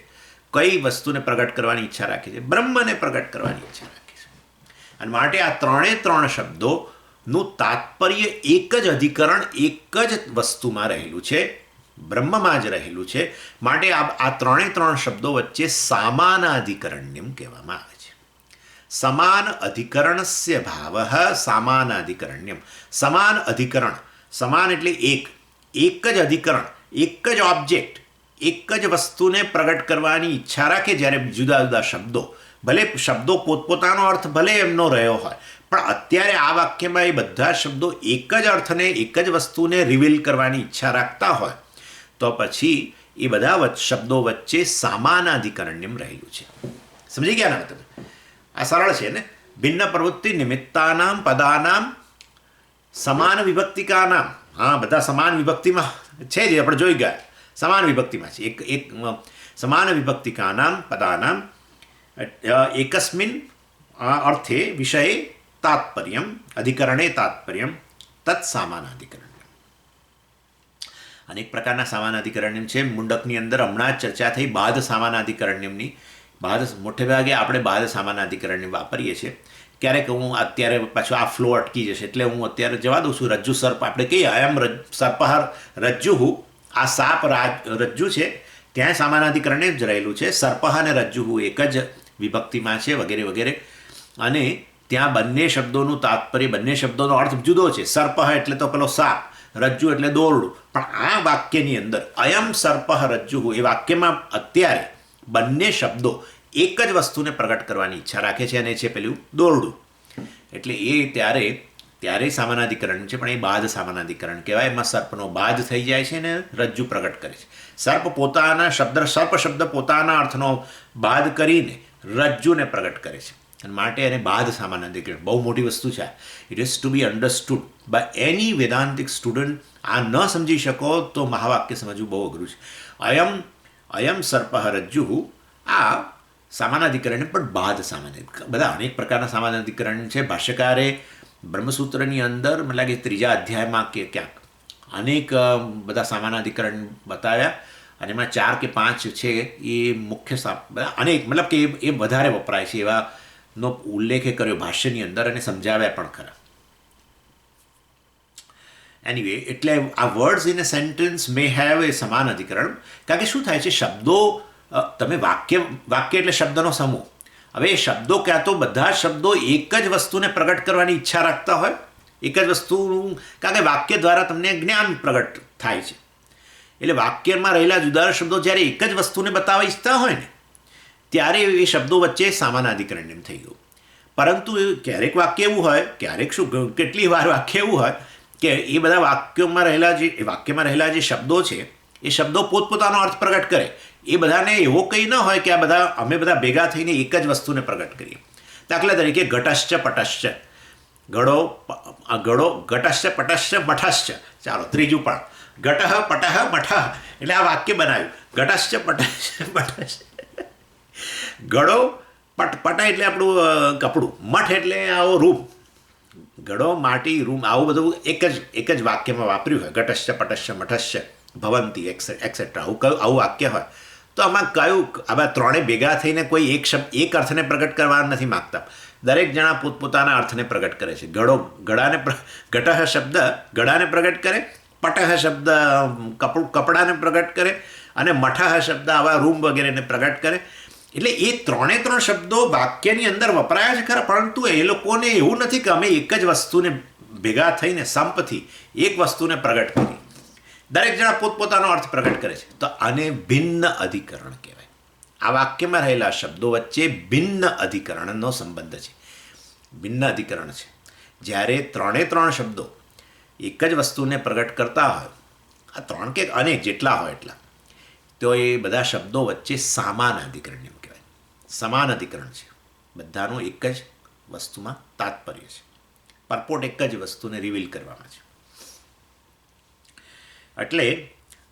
કઈ વસ્તુને પ્રગટ કરવાની ઈચ્છા રાખે છે? બ્રહ્મને પ્રગટ કરવાની ઈચ્છા રાખે છે. અને માટે આ 3 શબ્દોનું તાત્પર્ય એક જ અધિકરણ, એક જ વસ્તુમાં રહેલું છે, બ્રહ્મમાં જ રહેલું છે. માટે આ 3 શબ્દો વચ્ચે સામાનાધિકરણ્યમ કહેવામાં આવે છે. સમાન અધિકરણસ્ય ભાવ સામાનાધિકરણ્યમ. સમાન અધિકરણ, સમાન એટલે એક જ અધિકરણ, એક જ ઓબ્જેક્ટ, એક જ વસ્તુને પ્રગટ કરવાની ઈચ્છા રાખે. જ્યારે જુદા જુદા શબ્દો, ભલે શબ્દો પોતપોતાનો અર્થ ભલે એમનો રહ્યો હોય, પણ અત્યારે આ વાક્યમાં એ બધા શબ્દો એક જ અર્થને, એક જ વસ્તુને રિવીલ કરવાની ઈચ્છા રાખતા હોય, તો પછી એ બધા શબ્દો વચ્ચે સામાનાધિકરણ્યમ રહેલું છે. સમજી ગયા ને તમે? આ સરળ છે ને? ભિન્ન પ્રવૃત્તિ નિમિત્તાનામ પદાનામ સમાન વિભક્તિકાનામ. હા, બધા સમાન વિભક્તિમાં છે, જે આપણે જોઈ ગયા, સમાન વિભક્તિમાં છે. એક સમાન વિભક્તિકાનામ પદાનામ એકસ્મિન અર્થે વિષये તાત્પર્યમ અધિકરણે તાત્પર્યમ તત્ સામાનાધિકરણ્યમ. અનેક પ્રકારના સમાનાધિકરણ્યમ છે. મુંડકની અંદર હમણાં જ ચર્ચા થઈ બાદ સમાનાધિકરણ્યમની. મોટે ભાગે આપણે બાદ સમાનાધિકરણ્યમ વાપરીએ છીએ. ક્યારેક હું અત્યારે પાછું આ ફ્લો અટકી જશે એટલે હું અત્યારે જવા દઉં છું. રજ્જુ સર્પ આપણે કહીએ અયમ સર્પઃ રજ્જુ, આ સાપ રજ્જુ છે ત્યાં સમાનાધિકરણ્ય જ રહેલું છે. સર્પઃ અને રજ્જુ એક જ વિભક્તિમાં છે વગેરે વગેરે. અને ત્યાં બંને શબ્દોનું તાત્પર્ય, બંને શબ્દોનો અર્થ જુદો છે. સર્પઃ એટલે તો પેલો સાપ, રજ્જુ એટલે દોરડું. પણ આ વાક્યની અંદર અયમ સર્પઃ રજ્જુ એ વાક્યમાં અત્યારે બંને શબ્દો એક જ વસ્તુને પ્રગટ કરવાની ઈચ્છા રાખે છે અને છે પેલું દોરડું. એટલે એ ત્યારે સમાનાધિકરણ છે, પણ એ બાદ સમાનાધિકરણ કહેવાય. એમાં સર્પનો બાદ થઈ જાય છે અને રજ્જુ પ્રગટ કરે છે. સર્પ શબ્દ પોતાના અર્થનો બાદ કરીને રજ્જુને પ્રગટ કરે છે અને માટે એને બાદ સમાનાધિકરણ. બહુ મોટી વસ્તુ છે. It is to be understood by any Vedantic student. આ ન સમજી શકો તો મહાવાક્ય સમજવું બહુ અઘરું છે. અયમ સર્પઃ રજ્જુ આ સમાનાધિકરણ પણ બાદ સમાનાધિકરણ. બધા અનેક પ્રકારના સમાનાધિકરણ છે. ભાષ્યકારે બ્રહ્મસૂત્રની અંદર મને લાગે ત્રીજા અધ્યાયમાં કે ક્યાંક અનેક બધા સમાનાધિકરણ બતાવ્યા અને એમાં 4 કે 5 છે એ મુખ્ય અનેક મતલબ કે એ વધારે વપરાય છે એવાનો ઉલ્લેખ કર્યો ભાષ્યની અંદર અને સમજાવ્યા પણ ખરા. એનીવે એટલે આ words in a sentence May have a સમાન અધિકરણ. કારણ કે શું થાય છે, શબ્દો તમે વાક્ય એટલે શબ્દનો સમૂહ. હવે એ શબ્દો ક્યાં તો બધા શબ્દો એક જ વસ્તુને પ્રગટ કરવાની ઈચ્છા રાખતા હોય, એક જ વસ્તુનું, કારણ કે વાક્ય દ્વારા તમને જ્ઞાન પ્રગટ થાય છે. એટલે વાક્યમાં રહેલા જુદા શબ્દો જ્યારે એક જ વસ્તુને બતાવવા ઈચ્છતા હોય ને ત્યારે એ શબ્દો વચ્ચે સમાનાધિકરણ એમ થઈ ગયું. પરંતુ ક્યારેક વાક્ય એવું હોય, ક્યારેક કેટલી વાર વાક્ય એવું હોય કે એ બધા વાક્યમાં રહેલા જે શબ્દો છે એ શબ્દો પોતપોતાનો અર્થ પ્રગટ કરે. એ બધાને એવો કંઈ ન હોય કે અમે બધા ભેગા થઈને એક જ વસ્તુને પ્રગટ કરીએ. દાખલા તરીકે ઘટશ્ચ પટશ્ચ, ઘડો ઘટશ્ચ પટશ્ચ મઠશ્ચ. ચાલો ત્રીજું પણ ઘટઃ પટઃ મઠઃ, એટલે આ વાક્ય બનાવ્યું. ઘટશ્ચ પટશ્ચ મઠશ્ચ. ઘડો પટ એટલે આપણું કપડું, મઠ એટલે આવો રૂમ, ઘડો માટી રૂમ, આવું બધું એક જ વાક્યમાં વાપર્યું હોય. ઘટશ્ચ પટશ્ચ મઠશ્ચ ભવંતી એક્સેટ્રા આવું વાક્ય હોય તો આમાં આમાં ત્રણેય ભેગા થઈને કોઈ એક અર્થને પ્રગટ કરવા નથી માગતા. દરેક જણા પોતપોતાના અર્થને પ્રગટ કરે છે. ઘટઃ શબ્દ ઘડાને પ્રગટ કરે, પટઃ શબ્દ કપડાને પ્રગટ કરે અને મઠઃ શબ્દ આવા રૂમ વગેરેને પ્રગટ કરે. એટલે એ ત્રણે શબ્દો વાક્યની અંદર વપરાયા છે ખરા, પરંતુ એ લોકોને એવું નથી કે અમે એક જ વસ્તુને ભેગા થઈને સંપથી એક વસ્તુને પ્રગટ કરી. દરેક જણા પોતપોતાનો અર્થ પ્રગટ કરે છે. તો આને ભિન્ન અધિકરણ કહેવાય. આ વાક્યમાં રહેલા શબ્દો વચ્ચે ભિન્ન અધિકરણનો સંબંધ છે, ભિન્ન અધિકરણ છે. જ્યારે ત્રણ શબ્દો એક જ વસ્તુને પ્રગટ કરતા હોય, આ 3 કે અનેક જેટલા હોય એટલા, તો એ બધા શબ્દો વચ્ચે સમાન અધિકરણ એમ કહેવાય. સમાન અધિકરણ છે, બધાનું એક જ વસ્તુમાં તાત્પર્ય છે, પરપોટ એક જ વસ્તુને રિવીલ કરવામાં છે. એટલે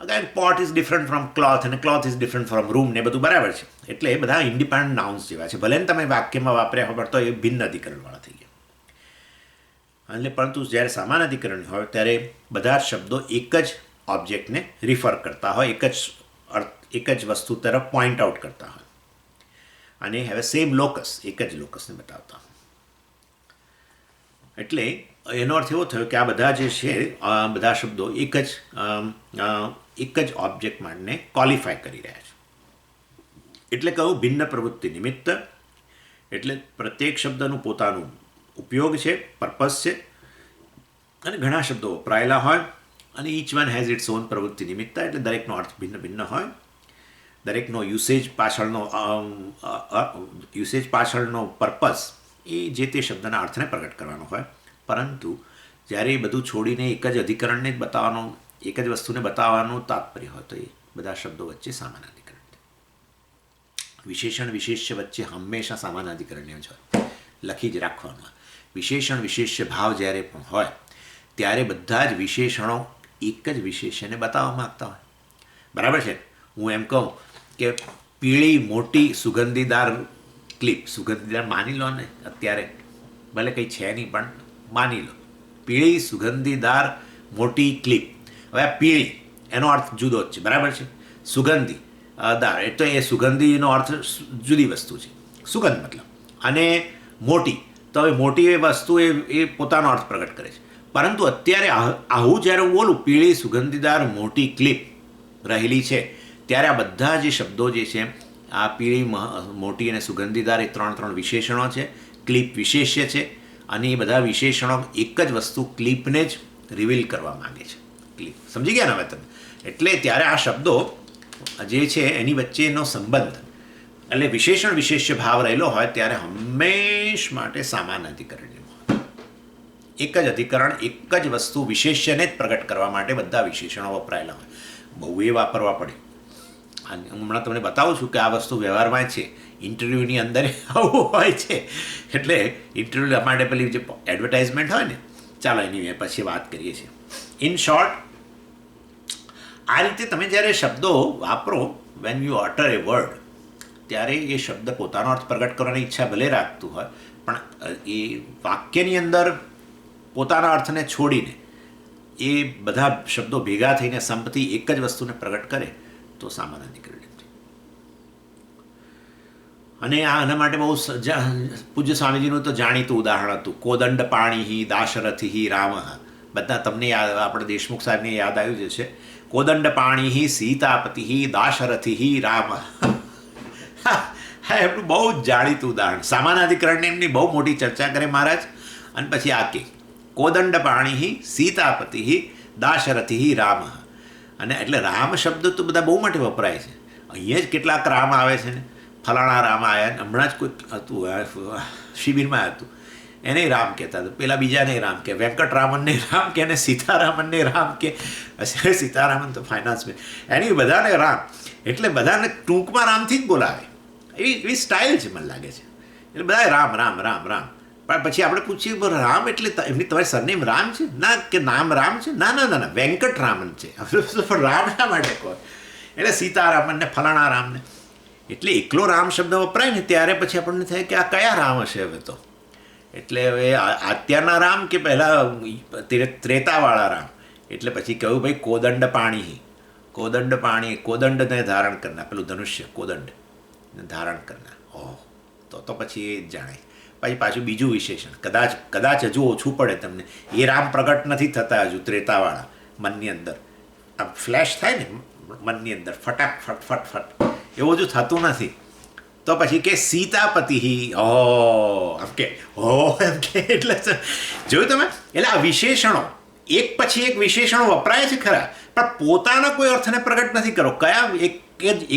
again pot is different from cloth અને cloth is different from room ને બધું બરાબર છે. એટલે એ બધા ઇન્ડિપેન્ડન્ટ નાઉન્સ જેવા છે. ભલે ને તમે વાક્યમાં વાપર્યા હોય તો એ ભિન્ન અધિકરણવાળા થઈ ગયા. એટલે પરંતુ જ્યારે સમાન અધિકરણ હોય ત્યારે બધા શબ્દો એક જ ઓબ્જેક્ટને રિફર કરતા હોય, એક જ વસ્તુ તરફ પોઈન્ટ આઉટ કરતા હોય અને હવે સેમ લોકસ, એક જ લોકસને બતાવતા હોય. એટલે એનો અર્થ એવો થયો કે આ બધા જે છે બધા શબ્દો એક જ ઓબ્જેક્ટ માટે ક્વોલિફાય કરી રહ્યા છે. એટલે કહું ભિન્ન પ્રવૃત્તિ નિમિત્ત. એટલે પ્રત્યેક શબ્દનું પોતાનું ઉપયોગ છે, પર્પઝ છે અને ઘણા શબ્દો વપરાયેલા હોય અને each one has its own પ્રવૃત્તિ નિમિત્ત. એટલે દરેકનો અર્થ ભિન્ન ભિન્ન હોય, દરેકનો યુસેજ પાછળનો પર્પઝ એ જે તે શબ્દના અર્થને પ્રગટ કરવાનો હોય. પરંતુ જ્યારે એ બધું છોડીને એક જ અધિકરણને જ બતાવવાનો, એક જ વસ્તુને બતાવવાનું તાત્પર્ય હોય તો એ બધા શબ્દો વચ્ચે સમાન અધિકરણ. વિશેષણ વિશેષ્ય વચ્ચે હંમેશા સમાન અધિકરણ જ હોય, લખી જ રાખવાનું. વિશેષણ વિશેષ્ય ભાવ જ્યારે પણ હોય ત્યારે બધા જ વિશેષણો એક જ વિશેષ્યને બતાવવા માગતા હોય. બરાબર છે. હું એમ કહું કે પીળી મોટી સુગંધીદાર ક્લિપ, સુગંધીદાર માની લો ને, અત્યારે ભલે કંઈ છે નહીં પણ માની લો પીળી સુગંધીદાર મોટી ક્લિપ. હવે આ પીળી એનો અર્થ જુદો જ છે, બરાબર છે. સુગંધી દાર એટલે એ સુગંધીનો અર્થ જુદી વસ્તુ છે, સુગંધ મતલબ. અને મોટી, તો હવે મોટી એ વસ્તુ એ પોતાનો અર્થ પ્રગટ કરે છે. પરંતુ અત્યારે આવું જ્યારે હું બોલું, પીળી સુગંધીદાર મોટી ક્લિપ રહેલી છે, ત્યારે આ બધા જે શબ્દો જે છે, આ પીળી મોટી અને સુગંધીદાર એ ત્રણ વિશેષણો છે. ક્લિપ વિશેષ્ય છે, અને એ બધા વિશેષણો એક જ વસ્તુ ક્લિપને જ રિવીલ કરવા માગે છે. ક્લિપ સમજી ગયા ને હવે તમે? એટલે ત્યારે આ શબ્દો જે છે એની વચ્ચેનો સંબંધ, એટલે વિશેષણ વિશેષ્ય ભાવ રહેલો હોય ત્યારે હંમેશ માટે સમાન અધિકરણ હોય. એક જ અધિકરણ એક જ વસ્તુ વિશેષ્યને જ પ્રગટ કરવા માટે બધા વિશેષણો વપરાયેલા હોય. બહુ એ વાપરવા પડે. અને હું હમણાં તમને બતાવું છું કે આ વસ્તુ વ્યવહારમાં છે, ઇન્ટરવ્યૂની અંદર આવું હોય છે. એટલે ઇન્ટરવ્યૂ માટે પેલી જે એડવર્ટાઇઝમેન્ટ હોય ને, ચાલો એની પછી વાત કરીએ છીએ. ઇન શોર્ટ, આ રીતે તમે જ્યારે શબ્દો વાપરો, when you utter A word, ત્યારે એ શબ્દ પોતાનો અર્થ પ્રગટ કરવાની ઈચ્છા ભલે રાખતું હોય, પણ એ વાક્યની અંદર પોતાના અર્થને છોડીને એ બધા શબ્દો ભેગા થઈને સંપત્તિ એક જ વસ્તુને પ્રગટ કરે તો સામાન્ય અધિકરણ. અને આના માટે બહુ પૂજ્ય સ્વામીજીનું તો જાણીતું ઉદાહરણ હતું, કોદંડ પાણી દાશરથી રામ. બધા તમને યાદ, આપણે દેશમુખ સાહેબને યાદ આવ્યું છે, કોદંડ પાણી સીતાપતિ દાશરથી રામ. હા, એમનું બહુ જ જાણીતું ઉદાહરણ. સામાનાધિકરણની એમની બહુ મોટી ચર્ચા કરે મહારાજ, અને પછી આ કે કોદંડ પાણી સીતાપતિ દાશરથી રામ. અને એટલે રામ શબ્દ તો બધા બહુ માટે વપરાય છે. અહીંયા જ કેટલાક રામ આવે છે ને, ફલાણા રામ આવ્યા. હમણાં જ કોઈક હતું શિબિરમાં હતું, એને રામ કહેતા હતા, પેલા બીજાને રામ કે, વેંકટરામનને રામ કે, અને સીતારામનને રામ કે. સીતારામન તો ફાઇનાન્સમેન, એની બધાને રામ. એટલે બધાને ટૂંકમાં રામથી જ બોલાવે, એવી સ્ટાઇલ છે મને લાગે છે. એટલે બધા રામ રામ રામ રામ. પણ પછી આપણે પૂછીએ, રામ એટલે એમની તમારી સરનેમ રામ છે? ના, કે નામ રામ છે? ના ના ના ના, વેંકટરામન છે. રામ શા માટે કહો? એટલે સીતારામન ને ફલાણા રામને. એટલે એકલો રામ શબ્દ વપરાય ને ત્યારે પછી આપણને થાય કે આ કયા રામ હશે હવે તો. એટલે હવે અત્યારના રામ કે પહેલાં ત્રેતાવાળા રામ. એટલે પછી કહ્યું ભાઈ કોદંડ પાણી, કોદંડ પાણી, કોદંડને ધારણ કરનાર, પેલું ધનુષ્ય કોદંડ ધારણ કરનાર. ઓહ, તો પછી એ જ જાણે. પછી પાછું બીજું વિશેષણ, કદાચ હજુ ઓછું પડે તમને, એ રામ પ્રગટ નથી થતા હજુ ત્રેતાવાળા મનની અંદર. આમ ફ્લેશ થાય ને મનની અંદર, ફટાક ફટ ફટ ફટ, એવું હજુ થતું નથી. તો પછી કે સીતાપતિ, એમ કે એમ કે. એટલે જોયું તમે? એટલે આ વિશેષણો એક પછી એક વિશેષણો વપરાય છે ખરા, પણ પોતાના કોઈ અર્થને પ્રગટ નથી કરો. કયા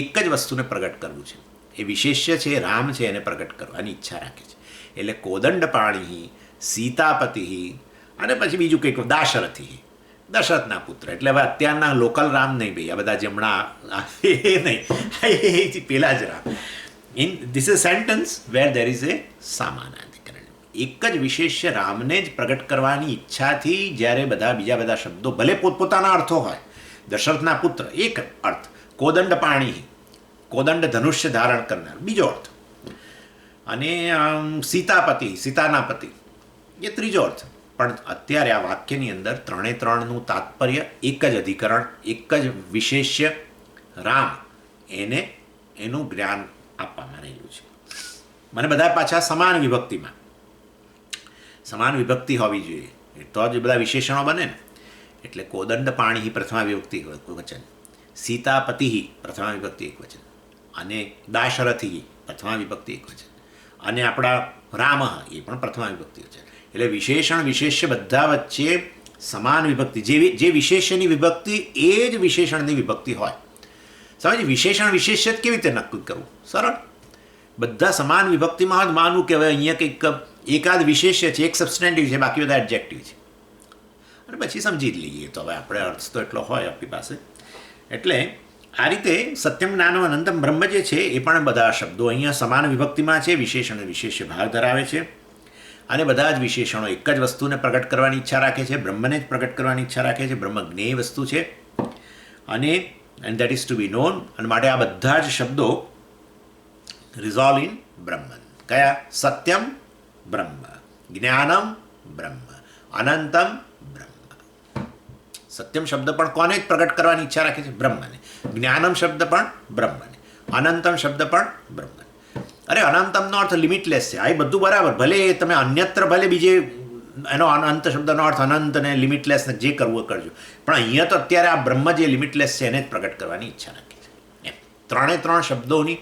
એક જ વસ્તુને પ્રગટ કરવું છે, એ વિશેષ્ય છે, રામ છે, એને પ્રગટ કરવાની ઈચ્છા રાખે છે. એટલે કોદંડ પાણી, સીતાપતિ, અને પછી બીજું કંઈક દાશરથી, દશરથના પુત્ર. એટલે હવે અત્યારના લોકલ રામ નહીં ભાઈ, આ બધા જમણા એ નહીં, એ પેલા જ Ram. This is sentence where there is a samanadhikaran. એક જ વિશેષ્ય રામને જ પ્રગટ કરવાની ઈચ્છાથી જ્યારે બીજા બધા શબ્દો ભલે પોતપોતાના અર્થો હોય, દશરથના પુત્ર એક અર્થ, કોદંડ પાણી, કોદંડ ધનુષ્ય ધારણ કરનાર બીજો અર્થ, અને સીતાપતિ, સીતાના પતિ એ ત્રીજો અર્થ. પણ અત્યારે આ વાક્યની અંદર ત્રણનું તાત્પર્ય એક જ અધિકરણ, એક જ વિશેષ્ય રામ, એનું જ્ઞાન આપવામાં રહેલું છે. મને બધા પાછા સમાન વિભક્તિ હોવી જોઈએ, તો જ બધા વિશેષણો બને ને. એટલે કોદંડ પાણી પ્રથમા વિભક્તિ વચન, સીતાપતિ પ્રથમા વિભક્તિ એક વચન, અને દાશરથી પ્રથમા વિભક્તિ એક વચન, અને આપણા રામ એ પણ પ્રથમા વિભક્તિ વચન. એટલે વિશેષણ વિશેષ્ય બધા વચ્ચે સમાન વિભક્તિ, જે વિશેષ્યની વિભક્તિ એ જ વિશેષણની વિભક્તિ હોય. સમજ? વિશેષણ વિશેષ્ય કેવી રીતે નક્કી કરવું? સરળ. બધા સમાન વિભક્તિમાં જ માનવું કે હવે અહીંયા કંઈક એકાદ વિશેષ્ય છે, એક સબસ્ટેન્ટિવ છે, બાકી બધા એડજેક્ટિવ છે, અને પછી સમજી જ લઈએ. તો હવે આપણે અર્થ તો એટલો હોય આપણી પાસે. એટલે આ રીતે સત્યમ જ્ઞાનો અનંતમ બ્રહ્મ જે છે એ પણ બધા શબ્દો અહીંયા સમાન વિભક્તિમાં છે, વિશેષણ વિશેષ્ય ભાવ ધરાવે છે. અને બધા જ વિશેષણો એક જ વસ્તુને પ્રગટ કરવાની ઈચ્છા રાખે છે, બ્રહ્મને જ પ્રગટ કરવાની ઈચ્છા રાખે છે. બ્રહ્મ જ્ઞેય વસ્તુ છે, અને and that is to be known. અને માટે આ બધા જ શબ્દો રિઝોલ્વ ઇન બ્રહ્મન. કયા? સત્યમ બ્રહ્મ, જ્ઞાનમ બ્રહ્મ, અનંતમ બ્રહ્મ. સત્યમ શબ્દ પણ કોને જ પ્રગટ કરવાની ઈચ્છા રાખે છે? બ્રહ્મને. જ્ઞાનમ શબ્દ પણ બ્રહ્મને. અનંતમ શબ્દ પણ બ્રહ્મને. અરે અનંતમનો અર્થ લિમિટલેસ છે. આ એ બધું બરાબર. ભલે તમે અન્યત્ર ભલે બીજે એનો અનંત શબ્દનો અર્થ અનંત ને લિમિટલેસ ને જે કરવું કરજો, પણ અહીંયા તો અત્યારે આ બ્રહ્મ જે લિમિટલેસ છે એને જ પ્રગટ કરવાની ઈચ્છા રાખી છે. એમ ત્રણે ત્રણ શબ્દોની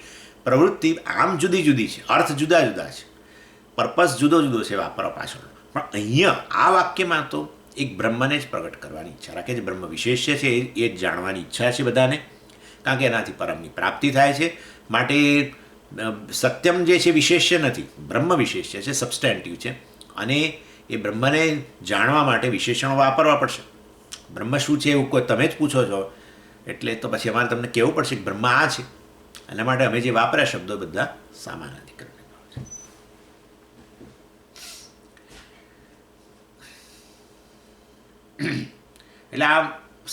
પ્રવૃત્તિ આમ જુદી જુદી છે, અર્થ જુદા જુદા છે, પર્પઝ જુદો જુદો છે વાપરવા પાછળ, પણ અહીંયા આ વાક્યમાં તો એક બ્રહ્મને જ પ્રગટ કરવાની ઈચ્છા રાખે છે. બ્રહ્મ વિશેષ્ય છે એ જ જાણવાની ઈચ્છા છે બધાને, કારણ કે એનાથી પરમની પ્રાપ્તિ થાય છે. માટે સત્યમ જે છે વિશેષ્ય નથી, બ્રહ્મ વિશેષ્ય છે, સબસ્ટેન્ટિવ છે, અને એ બ્રહ્મને જાણવા માટે વિશેષણો વાપરવા પડશે. બ્રહ્મ શું છે એવું કોઈ તમે જ પૂછો છો, એટલે તો પછી અમારે તમને કહેવું પડશે કે બ્રહ્મ આ છે. એના માટે અમે જે વાપર્યા શબ્દો બધા સામાન અધિકરણ એટલે આ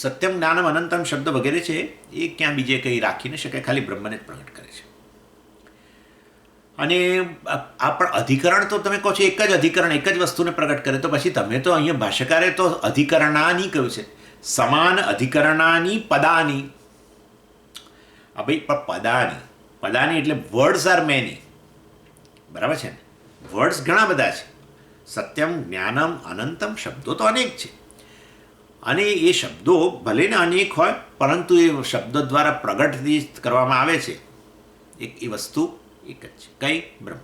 સત્યમ જ્ઞાનમ અનંતમ શબ્દ વગેરે છે એ ક્યાં બીજે કંઈ રાખી ન શકાય, ખાલી બ્રહ્મને જ પ્રગટ કરે છે. અને આ પણ અધિકરણ તો તમે કહો છો એક જ અધિકરણ એક જ વસ્તુને પ્રગટ કરે, તો પછી તમે તો અહીંયા ભાષ્યકારે તો અધિકરણાની કહ્યું છે, સમાન અધિકરણાની પદાની. ભાઈ પણ પદાની એટલે વર્ડ્સ આર મેની, બરાબર છે ને? વર્ડ્સ ઘણા બધા છે. સત્યમ જ્ઞાનમ અનંતમ શબ્દો તો અનેક છે, અને એ શબ્દો ભલે ને અનેક હોય, પરંતુ એ શબ્દો દ્વારા પ્રગટ કરવામાં આવે છે એ વસ્તુ એક જ છે. કઈ? બ્રહ્મ.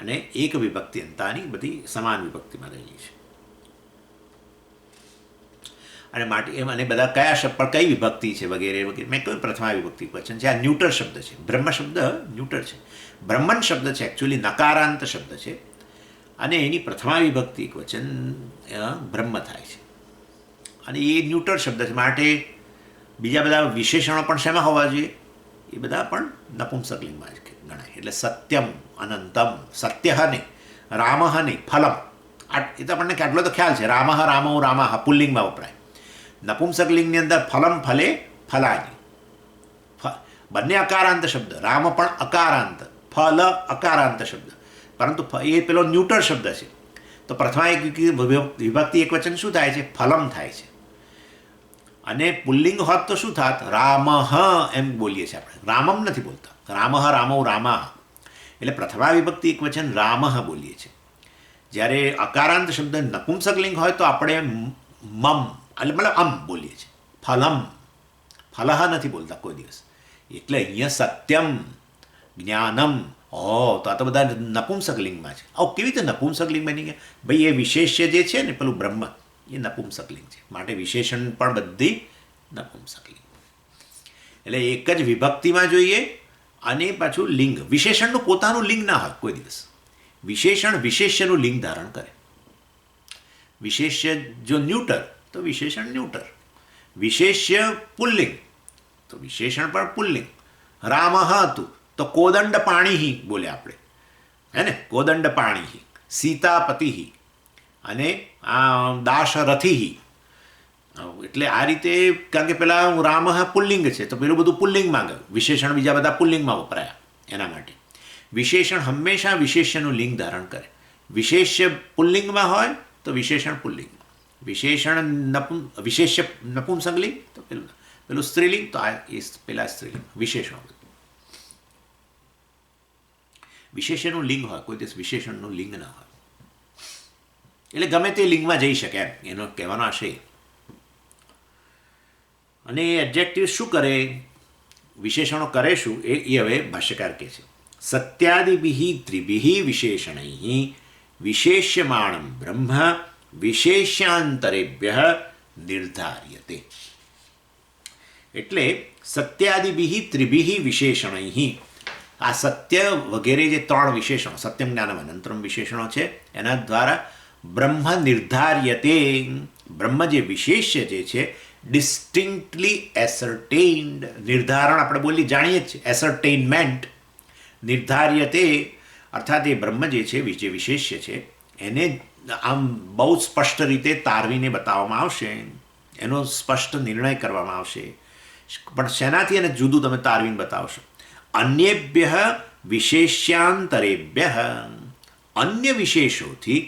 અને એક વિભક્તિ અંતાની બધી સમાન વિભક્તિમાં રહેલી છે. અને માટે એમ અને બધા કયા શબ્દ પણ કઈ વિભક્તિ છે વગેરે વગેરે મેં કહ્યું પ્રથમા વિભક્તિ વચન છે. આ ન્યુટર શબ્દ છે. બ્રહ્મ શબ્દ ન્યુટર છે. બ્રહ્મન શબ્દ છે એકચ્યુઅલી નકારાંત શબ્દ છે, અને એની પ્રથમા વિભક્તિ એક વચન બ્રહ્મ થાય છે, અને એ ન્યુટર શબ્દ છે. માટે બીજા બધા વિશેષણો પણ શેમાં હોવા જોઈએ? એ બધા પણ નપુંસકલિંગમાં જ ગણાય. એટલે સત્યમ અનંતમ, સત્ય નહીં, રામ નહીં, ફલમ. એ તો આપણને કેટલો તો ખ્યાલ છે. રામ રામો રામા પુલ્લિંગમાં વપરાય. નપુંસકલિંગની અંદર ફલમ ફલે ફલાની, બંને અકારાંત શબ્દ. રામ પણ અકારાંત, ફલ અકારાંત શબ્દ, પરંતુ એ પેલો ન્યુટર શબ્દ છે. તો પ્રથમા એક વિભક્તિ એક વચન શું થાય છે? ફલમ થાય છે. અને પુલ્લિંગ હોત તો શું થાત? રામ એમ બોલીએ છીએ આપણે, રામમ નથી બોલતા. રામ રામો રામા, એટલે પ્રથમા વિભક્તિ એક વચન રામ બોલીએ છીએ. જ્યારે અકારાંત શબ્દ નપુંસકલિંગ હોય તો આપણે મમ એટલે મતલબ બોલીએ છીએ. ફલમ, ફલહ નથી બોલતા કોઈ દિવસ. એટલે અહીંયા સત્યમ જ્ઞાનમ, તો આ તો બધા નપુંસકલિંગમાં છે. કેવી રીતે નપુંસકલિંગ બની ગયા? ભાઈ એ વિશેષ્ય જે છે ને પેલું બ્રહ્મ, એ નપુંસકલિંગ છે. માટે વિશેષણ પણ બધી નપુંસકલિંગ. એટલે એક જ વિભક્તિમાં જોઈએ, અને પાછું લિંગ. વિશેષણનું પોતાનું લિંગ ના હોય કોઈ દિવસ. વિશેષણ વિશેષ્યનું લિંગ ધારણ કરે. વિશેષ્ય જો ન્યુટર તો વિશેષણ ન્યુટર, વિશેષ્ય પુલ્લિંગ તો વિશેષણ પણ પુલ્લિંગ. રામ હતું તો કોદંડ પાણી બોલે આપણે, હે ને? કોદંડ પાણી, સીતાપતિ, અને દાશરથી. એટલે આ રીતે, કારણ કે પેલા રામ પુલ્લિંગ છે તો પેલું બધું પુલ્લિંગમાં ગયું, વિશેષણ બીજા બધા પુલ્લિંગમાં વપરાયા. એના માટે વિશેષણ હંમેશા વિશેષ્યનું લિંગ ધારણ કરે. વિશેષ્ય પુલ્લિંગમાં હોય તો વિશેષણ પુલ્લિંગ, વિશેષ્ય નપુંસકલિંગ તો પેલું સ્ત્રીલિંગ, તો આ એ પેલા સ્ત્રીલિંગ. વિશેષણો વિશેષ્યનું લિંગ હોય, કોઈ દિવસ વિશેષણનું લિંગ ના હોય. એટલે ગમે તે લિંગમાં જઈ શકે એમ એનો કહેવાનો આશય. અને એડજેક્ટિવ શું કરે, વિશેષણો કરે શું, એ હવે ભાષ્યકાર કહે છે. સત્યાદિભિ ત્રિભિ વિશેષણૈ વિશેષ્યમાણમ બ્રહ્મ વિશેષ્યાંતરેભ્ય નિર્ધાર્યતે. એટલે સત્યાદિભિ ત્રિભિ વિશેષણૈ, આ સત્ય વગેરે જે ત્રણ વિશેષણો, સત્યમ જ્ઞાનમ અનંતરમ વિશેષણો છે, એના દ્વારા બ્રહ્મ નિર્ધાર્યતે. બ્રહ્મ જે વિશેષ્ય જે છે ડિસ્ટિંક્ટલી એસર્ટેઇન્ડ, નિર્ધારણ આપણે બોલી જાણીએ જ છીએ, એસર્ટેઇનમેન્ટ. નિર્ધાર્યતે અર્થાત એ બ્રહ્મ જે છે, જે વિશેષ્ય છે, એને આમ બહુ સ્પષ્ટ રીતે તારવીને બતાવવામાં આવશે, એનો સ્પષ્ટ નિર્ણય કરવામાં આવશે. પણ શેનાથી એને જુદું તમે તારવીને બતાવશો? અન્યેભ્ય વિશેષ્યાંતરેભ્ય, અન્ય વિશેષોથી,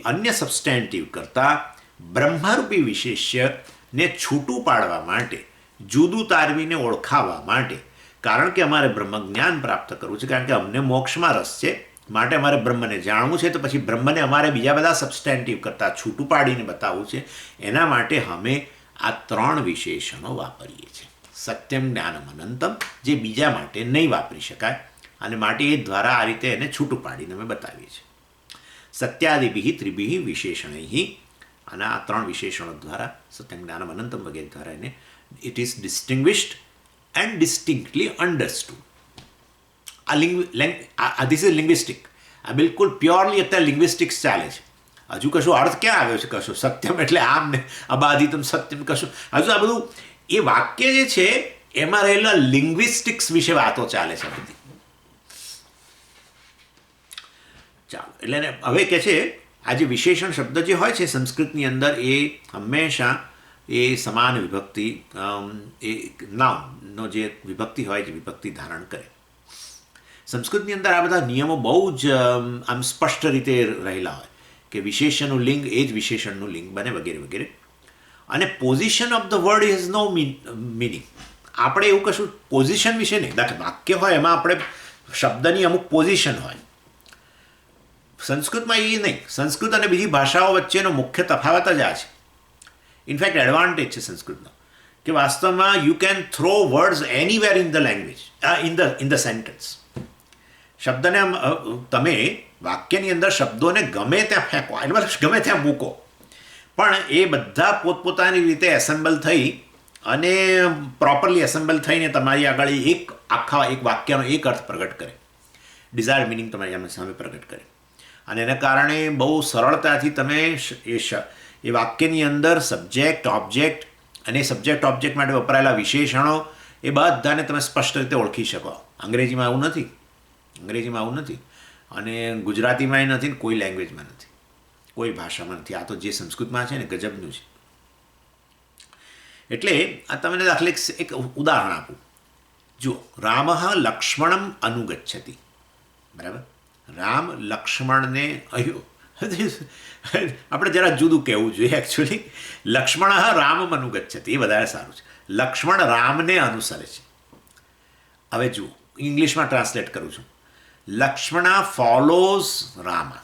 અન્ય સબસ્ટેન્ટિવ કરતાં બ્રહ્મરૂપી વિશેષ્યને છૂટું પાડવા માટે, જુદું તારવીને ઓળખાવવા માટે, કારણ કે અમારે બ્રહ્મ જ્ઞાન પ્રાપ્ત કરવું છે, કારણ કે અમને મોક્ષમાં રસ છે, માટે અમારે બ્રહ્મને જાણવું છે, તો પછી બ્રહ્મને અમારે બીજા બધા સબસ્ટેન્ટિવ કરતાં છૂટું પાડીને બતાવવું છે. એના માટે અમે આ 3 વિશેષણો વાપરીએ છીએ. સત્યમ જ્ઞાનમ અનંતમ, જે બીજા માટે નહીં વાપરી શકાય, અને માટે એ દ્વારા આ રીતે એને છૂટું પાડીને અમે બતાવીએ છીએ. સત્યાદિભિ ત્રિભિ વિશેષણૈ, અને આ 3 વિશેષણો દ્વારા, સત્યમ જ્ઞાનમ અનંતમ વગેરે દ્વારા એને it is distinguished and distinctly understood. This is linguistic. આ બિલકુલ પ્યોરલી અત્યારે લિંગ્વિસ્ટિક્સ ચાલે છે. હજુ કશું અર્થ ક્યાં આવ્યો છે? કશું સત્યમ એટલે આમ ને અબાધિતમ સત્યમ, કશું હજુ આ બધું એ વાક્ય જે છે એમાં રહેલા લિંગ્વિસ્ટિક્સ વિશે વાતો ચાલે છે બધી. ચાલો, એટલે હવે કે છે આ જે વિશેષણ શબ્દ જે હોય છે સંસ્કૃતની અંદર, એ હંમેશા એ સમાન વિભક્તિ, એ નાઉનનો જે વિભક્તિ હોય છે વિભક્તિ ધારણ કરે. સંસ્કૃતની અંદર આ બધા નિયમો બહુ જ આમ સ્પષ્ટ રીતે રહેલા હોય કે વિશેષણનું લિંગ એ જ વિશેષણનું લિંગ બને, વગેરે વગેરે. અને position of the word is no meaning. આપણે એવું કશું પોઝિશન વિશે નહીં. વાક્ય હોય એમાં આપણે શબ્દની અમુક પોઝિશન હોય. સંસ્કૃતમાં એ નહીં. સંસ્કૃત અને બીજી ભાષાઓ વચ્ચેનો મુખ્ય તફાવત જ આ છે. ઇનફેક્ટ એડવાન્ટેજ છે સંસ્કૃતનો, કે વાસ્તવમાં you can throw words anywhere in the language, in the sentence. શબ્દને તમે વાક્યની અંદર શબ્દોને ગમે ત્યાં ફેંકો, એટલે ગમે ત્યાં મૂકો, પણ એ બધા પોતપોતાની રીતે એસેમ્બલ થઈ અને પ્રોપરલી એસેમ્બલ થઈને તમારી આગળ એક વાક્યનો એક અર્થ પ્રગટ કરે, ડિઝાયર્ડ મિનિંગ તમારી સામે પ્રગટ કરે. અને એના કારણે બહુ સરળતાથી તમે એ વાક્યની અંદર સબ્જેક્ટ, ઓબ્જેક્ટ અને સબ્જેક્ટ ઓબ્જેક્ટ માટે વપરાયેલા વિશેષણો એ બધાને તમે સ્પષ્ટ રીતે ઓળખી શકો. અંગ્રેજીમાં આવું નથી, અને ગુજરાતીમાં નથી, કોઈ લેંગ્વેજમાં નથી, કોઈ ભાષામાં નથી. આ તો જે સંસ્કૃતમાં છે ને ગજબનું છે. એટલે આ તમને દાખલે એક ઉદાહરણ આપું. જુઓ, રામ લક્ષ્મણમ અનુગચ્છતિ. બરાબર? રામ લક્ષ્મણને આપણે જરા જુદું કહેવું જોઈએ એકચ્યુઅલી. લક્ષ્મણ રામમ અનુગચ્છતિ એ વધારે સારું છે. લક્ષ્મણ રામને અનુસરે છે. હવે જુઓ, ઇંગ્લિશમાં ટ્રાન્સલેટ કરું છું. લક્ષ્મણા ફોલોઝ રામા.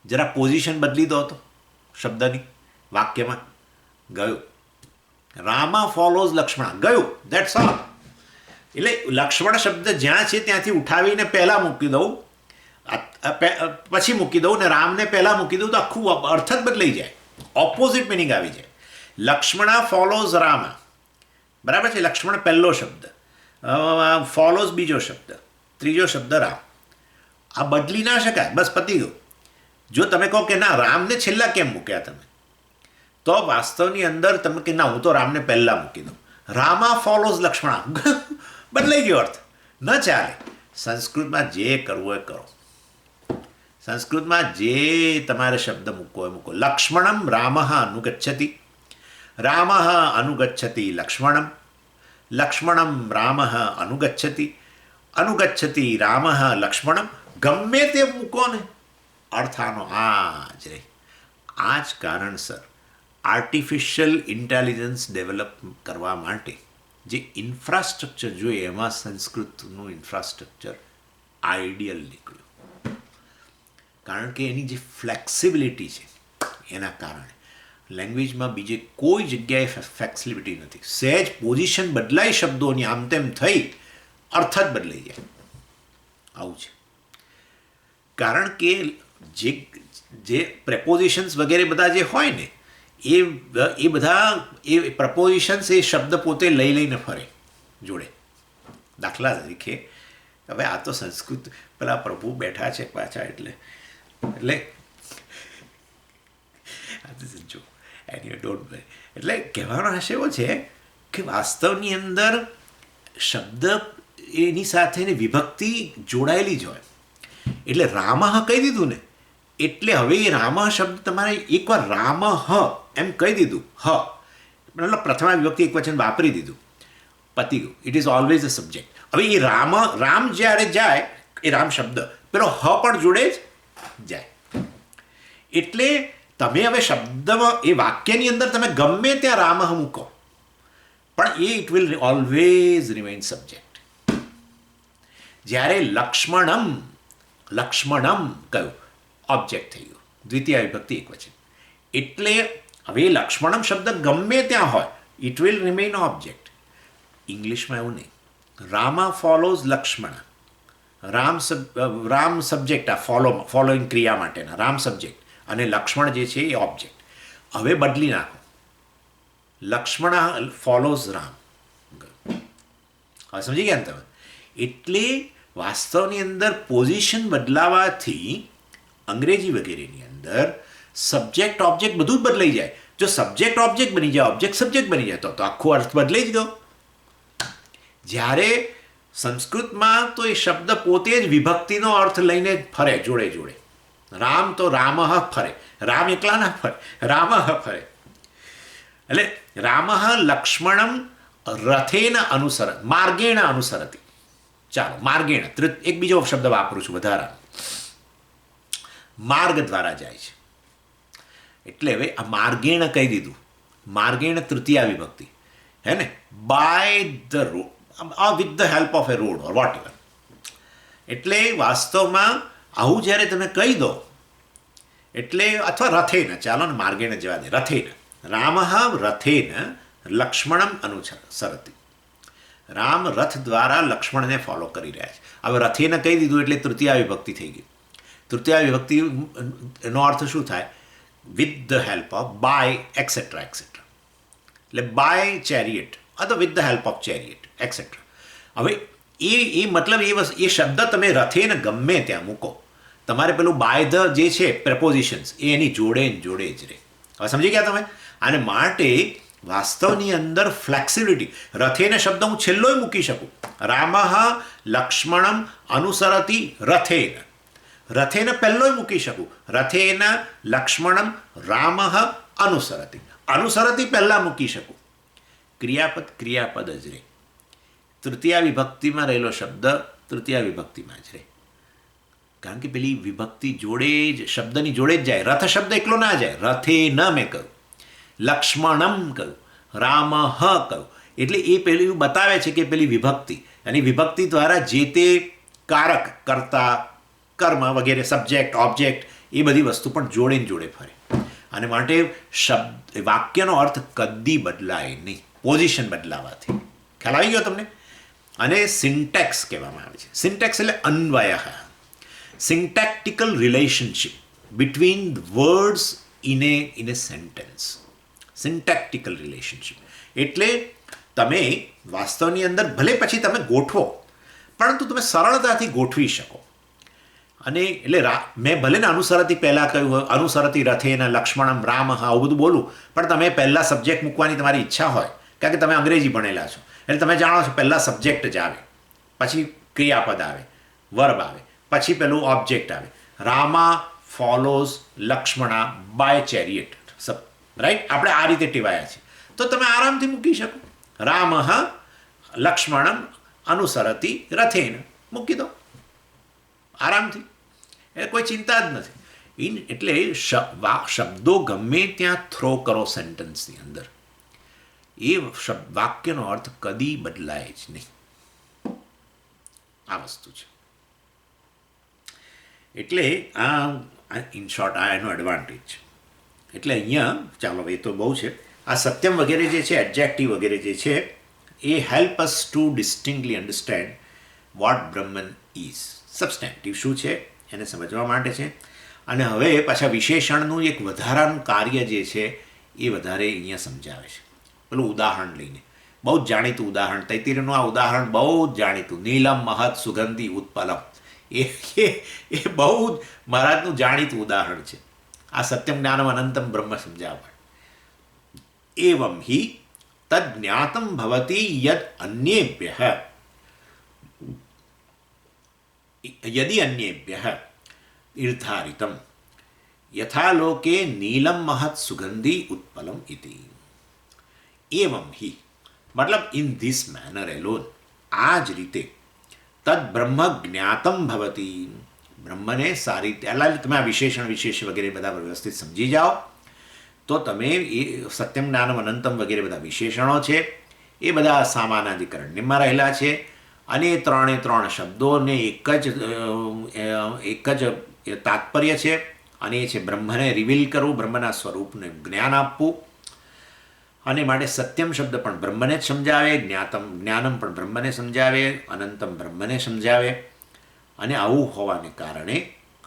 જરા પોઝિશન બદલી દો તો શબ્દની, વાક્યમાં ગયું. રામા ફોલોઝ લક્ષ્મણા, ગયું, ધેટ્સ ઓલ. એટલે લક્ષ્મણ શબ્દ જ્યાં છે ત્યાંથી ઉઠાવીને પહેલાં મૂકી દઉં, પછી મૂકી દઉં, ને રામને પહેલાં મૂકી દઉં, તો આખું અર્થ જ બદલાઈ જાય, ઓપોઝિટ મિનિંગ આવી જાય. લક્ષ્મણા ફોલોઝ રામા, બરાબર છે? લક્ષ્મણ પહેલો શબ્દ, ફોલોઝ બીજો શબ્દ, ત્રીજો શબ્દ રામ. આ બદલી ના શકાય, બસ પતી ગયું. જો તમે કહો કે ના રામને છેલ્લા કેમ મૂક્યા તમે, તો વાસ્તવની અંદર તમે કે ના હું તો રામને પહેલાં મૂકી દઉં. રામા ફોલોઝ લક્ષ્મણા, બદલાઈ ગયો અર્થ, ન ચાલે. સંસ્કૃતમાં જે કરવું એ કરો. સંસ્કૃતમાં જે તમારે શબ્દ મૂકવો એ મૂકો. લક્ષ્મણમ રામ અનુગચ્છતિ, રામ અનુગચ્છતિ લક્ષ્મણમ, લક્ષ્મણમ રામ અનુગચ્છતિ, અનુગચ્છતિ રામ લક્ષ્મણમ. ગમે તે મૂકો ને, અર્થ આનો આ જ રહે. આ જ કારણસર આર્ટિફિશિયલ ઇન્ટેલિજન્સ ડેવલપ કરવા માટે જે ઇન્ફ્રાસ્ટ્રક્ચર જોઈએ, એમાં સંસ્કૃતનું ઇન્ફ્રાસ્ટ્રક્ચર આઈડિયલ નીકળ્યું. કારણ કે એની જે ફ્લેક્સિબિલિટી છે એના કારણે લેંગ્વેજમાં બીજે કોઈ જગ્યાએ ફ્લેક્સિબિલિટી નથી. સહેજ પોઝિશન બદલાઈ શબ્દોની, આમ તેમ થઈ, અર્થ જ બદલાઈ જાય. આવું છે. કારણ કે જે પ્રેપોઝિશન્સ વગેરે બધા જે હોય ને, એ બધા એ પ્રપોઝિશન્સ એ શબ્દ પોતે લઈને ફરે જોડે. દાખલા તરીકે હવે આ તો સંસ્કૃત પેલા પ્રભુ બેઠા છે પાછા, એટલે જો એની ડોન્ટ પ્લે. એટલે કહેવાનો આશય એવો છે કે વાસ્તવની અંદર શબ્દ એની સાથેની વિભક્તિ જોડાયેલી જ હોય. એટલે રામઃ કહી દીધું ને, એટલે હવે એ રામઃ શબ્દ તમારે એકવાર રામઃ એમ કહી દીધું, મતલબ પ્રથમા વિભક્તિ એક વચન વાપરી દીધું, પતી ગયું. It is always a subject. હવે એ રામ જ્યારે જાય, એ રામ શબ્દ પેલો હ પણ જોડે જ જાય. એટલે તમે હવે શબ્દમાં એ વાક્યની અંદર તમે ગમે ત્યાં રામઃ મૂકો પણ એ it will always remain subject. જ્યારે લક્ષ્મણમ કહ્યું ઓબ્જેક્ટ થઈ ગયું, દ્વિતીય વિભક્તિ એકવચન. એટલે હવે લક્ષ્મણમ શબ્દ ગમે ત્યાં હોય ઇટ વિલ રિમેઇન ઓબ્જેક્ટ. ઇંગ્લિશમાં એવું નહીં. રામા ફોલોઝ લક્ષ્મણ. રામ સબ્જેક્ટ, આ ફોલોઈંગ ક્રિયા માટેના રામ સબ્જેક્ટ અને લક્ષ્મણ જે છે એ ઓબ્જેક્ટ. હવે બદલી નાખો, લક્ષ્મણ ફોલોઝ રામ. હવે સમજી ગયા ને તમે? એટલે વાસ્તવની અંદર પોઝિશન બદલાવાથી અંગ્રેજી વગેરેની અંદર સબ્જેક્ટ ઓબ્જેક્ટ બધું જ બદલાઈ જાય. જો સબ્જેક્ટ ઓબ્જેક્ટ બની જાય, ઓબ્જેક્ટ સબ્જેક્ટ બની જાય તો આખો અર્થ બદલાઈ જ ગયો. જ્યારે સંસ્કૃતમાં તો એ શબ્દ પોતે જ વિભક્તિનો અર્થ લઈને ફરે જોડે જોડે. રામ તો રામઃ ફરે, રામ એકલા ના ફરે, રામઃ ફરે. એટલે રામઃ લક્ષ્મણમ રથેન માર્ગેણ અનુસરતી. ચાલો, માર્ગેણ એક બીજો શબ્દ વાપરું છું વધારા, માર્ગ દ્વારા જાય છે. એટલે હવે આ માર્ગેણ કહી દીધું. માર્ગેણ તૃતીયા વિભક્તિ, હે ને? By the road, with the help of a road or whatever. એટલે વાસ્તવમાં આવું જ્યારે તમે કહી દો એટલે, અથવા રથેન, ચાલો ને માર્ગેણ જવા દે, રથેન રામઃ રથેન લક્ષ્મણમ અનુસરતી. રામ રથ દ્વારા લક્ષ્મણને ફોલો કરી રહ્યા છે. હવે રથેન કહી દીધું એટલે તૃતીયા વિભક્તિ થઈ ગઈ. તૃતીયા વિભક્તિ એનો અર્થ શું થાય? With the help of, by, etcetera etcetera. એટલે બાય ચેરિયટ અથવા with the help of chariot etcetera. હવે એ મતલબ એ શબ્દ તમે રથેન ગમે ત્યાં મૂકો, તમારે પેલું બાય ધ જે છે પ્રેપોઝિશન્સ એ એની જોડે જ રહે. હવે સમજી ગયા તમે? અને માટે વાસ્તવની અંદર ફ્લેક્સિબિલિટી, રથેન શબ્દ હું છેલ્લોય મૂકી શકું. રામઃ લક્ષ્મણમ અનુસરતી રથેન, રથેન પહેલોય મૂકી શકું. રથેન લક્ષ્મણમ રામઃ અનુસરતી, અનુસરતી પહેલાં મૂકી શકું. ક્રિયાપદ જ રહે. તૃતીયા વિભક્તિમાં રહેલો શબ્દ તૃતીયા વિભક્તિમાં જ રહે. કારણ કે પેલી વિભક્તિ જોડે જ, શબ્દની જોડે જ જાય. રથ શબ્દ એકલો ના જાય. રથેન મેં કહ્યું, લક્ષ્મણમ કહ્યું, રામઃ કહ્યું. એટલે એ પેલું બતાવે છે કે પેલી વિભક્તિ, અને વિભક્તિ દ્વારા જે તે કારક, કર્તા, કર્મ વગેરે, સબ્જેક્ટ, ઓબ્જેક્ટ, એ બધી વસ્તુ પણ જોડે ને જોડે ફરે. અને માટે વાક્યનો અર્થ કદી બદલાય નહીં પોઝિશન બદલાવાથી. ખ્યાલ આવી ગયો તમને? અને સિન્ટેક્સ કહેવામાં આવે છે. સિન્ટેક્સ એટલે અન્વય, syntactical relationship between words in a sentence. Syntactical relationship એટલે તમે વાસ્તવની અંદર ભલે પછી તમે ગોઠવો, પરંતુ તમે સરળતાથી ગોઠવી શકો. અને એટલે મેં ભલે ને અનુસરતી પહેલાં કહ્યું, અનુસરતી રથેન લક્ષ્મણમ રામઃ, આવું બધું બોલું, પણ તમે પહેલાં સબ્જેક્ટ મૂકવાની તમારી ઈચ્છા હોય, કારણ કે તમે અંગ્રેજી ભણેલા છો, એટલે તમે જાણો છો પહેલાં સબ્જેક્ટ જ આવે, પછી ક્રિયાપદ આવે, વર્બ આવે, પછી પેલું ઓબ્જેક્ટ આવે. Rama follows Lakshmana by chariot. Right? આપણે આ રીતે ટેવાયા છે. તો તમે આરામથી મૂકી શકો. રામઃ લક્ષ્મણમ અનુસરતી રથેન મૂકી દો આરામથી. એ કોઈ ચિંતા જ નથી. એટલે શબ્દો ગમે ત્યાં થ્રો કરો સેન્ટન્સની અંદર, એ વાક્યનો અર્થ કદી બદલાય જ નહીં. આ વસ્તુ છે. એટલે આ ઇન શોર્ટ આ એનો એડવાન્ટેજ છે. એટલે અહીંયા ચાલો, એ તો બહુ છે. આ સત્યમ વગેરે જે છે, એડજેક્ટિવ વગેરે જે છે, એ help us to distinctly understand what Brahman is. Substantive શું છે એને સમજવા માટે છે. અને હવે પાછા વિશેષણનું એક વધારાનું કાર્ય જે છે એ વધારે અહીંયા સમજાવે છે. પેલું ઉદાહરણ લઈને, બહુ જ જાણીતું ઉદાહરણ, તૈત્તિરીયનું આ ઉદાહરણ બહુ જ જાણીતું, નીલમ મહત સુગંધી ઉત્પલમ. એ બહુ જ મહારાજનું જાણીતું ઉદાહરણ છે. આ સત્યમ જ્ઞાનમ અનંતમ બ્રહ્મ સમજાવવા. એવમ હિ તદ જ્ઞાતમ ભવતી યદ અન્યેભ્યઃ, યદિ અન્યેભ્યઃ નિર્ધારિતમ યથા લોકે નીલમ મહત સુગંધી ઉત્પલમ ઇતિ. એવમ હિ મતલબ ઇન ધીસ મેનર એલોન, આ જ રીતે તદ બ્રહ્મ જ્ઞાતમ ભવતી, બ્રહ્મને સારી રીતે, એટલે તમે આ વિશેષણ વિશેષ વગેરે બધા વ્યવસ્થિત સમજી જાઓ. તો તમે એ સત્યમ જ્ઞાનમ અનંતમ વગેરે બધા વિશેષણો છે એ બધા સામાનાધિકરણમાં રહેલા છે, અને એ ત્રણ શબ્દોને એક જ તાત્પર્ય છે, અને એ છે બ્રહ્મને રિવીલ કરવું, બ્રહ્મના સ્વરૂપને જ્ઞાન આપવું. અને માટે સત્યમ શબ્દ પણ બ્રહ્મને જ સમજાવે, જ્ઞાનમ પણ બ્રહ્મને સમજાવે, અનંતમ બ્રહ્મને સમજાવે. અને આવું હોવાને કારણે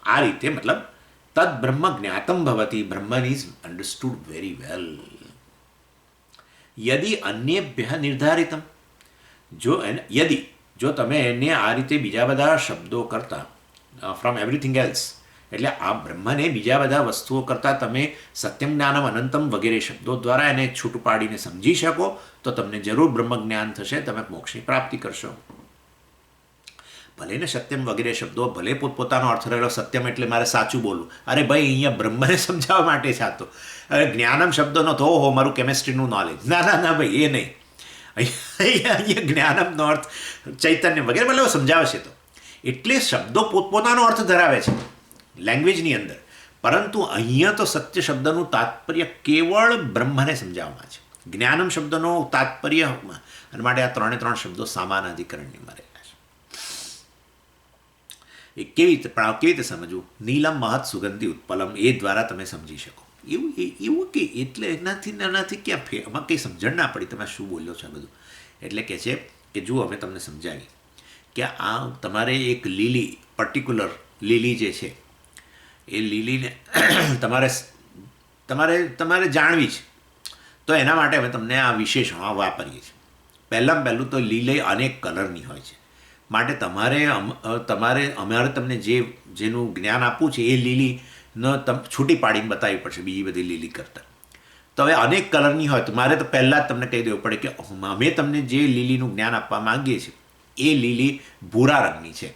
આ રીતે મતલબ તદ બ્રહ્મ જ્ઞાતમ ભવતી, બ્રહ્મન ઇઝ અન્ડરસ્ટુડ વેરી વેલ. યદિ અન્યેભ્ય નિર્ધારિતમ, જો તમે એને આ રીતે બીજા બધા શબ્દો કરતાં ફ્રોમ એવરીથિંગ એલ્સ, એટલે આ બ્રહ્મને બીજા બધા વસ્તુઓ કરતાં તમે સત્યમ જ્ઞાનમ અનંતમ વગેરે શબ્દો દ્વારા એને છૂટ પાડીને સમજી શકો તો તમને જરૂર બ્રહ્મ જ્ઞાન થશે, તમે મોક્ષની પ્રાપ્તિ કરશો. ભલે ને સત્યમ વગેરે શબ્દો ભલે પોતપોતાનો અર્થ રહેલો, સત્યમ એટલે મારે સાચું બોલવું, અરે ભાઈ અહીંયા બ્રહ્મને સમજાવવા માટે સાચો. અરે જ્ઞાનમ શબ્દનો તો હો મારું કેમેસ્ટ્રીનું નોલેજ, ના ભાઈ એ નહીં. અહીંયા જ્ઞાનમનો અર્થ ચૈતન્ય વગેરે ભલે સમજાવે છે, તો એટલે શબ્દો પોતપોતાનો અર્થ ધરાવે છે લેંગ્વેજની અંદર, પરંતુ અહીંયા તો સત્ય શબ્દનું તાત્પર્ય કેવળ બ્રહ્મને સમજાવવામાં છે. જ્ઞાનમ શબ્દનો તાત્પર્ય, અને માટે આ ત્રણ શબ્દો સમાન અધિકરણની રહેલા છે. એ કેવી રીતે સમજવું? નીલમ મહત સુગંધી ઉત્પલમ, એ દ્વારા તમે સમજી શકો. એવું કે એટલે એનાથી ક્યાં એમાં કંઈ સમજણ ના પડી તમે શું બોલ્યો છો બધું. એટલે કે છે કે જુઓ અમે તમને સમજાવી કે આ તમારે એક લીલી પર્ટિક્યુલર લીલી જે છે એ લીલીને તમારે જાણવી છે, તો એના માટે અમે તમને આ વિશેષણો વાપરીએ છીએ. પહેલું તો લીલી અનેક કલરની હોય છે, માટે અમારે તમને જેનું જ્ઞાન આપવું છે એ લીલીનો છૂટી પાડીને બતાવવી પડશે બીજી બધી લીલી કરતાં. તો હવે અનેક કલરની હોય તો મારે તો પહેલાં જ તમને કહી દેવું પડે કે અમે તમને જે લીલીનું જ્ઞાન આપવા માંગીએ છીએ એ લીલી ભૂરા રંગની છે,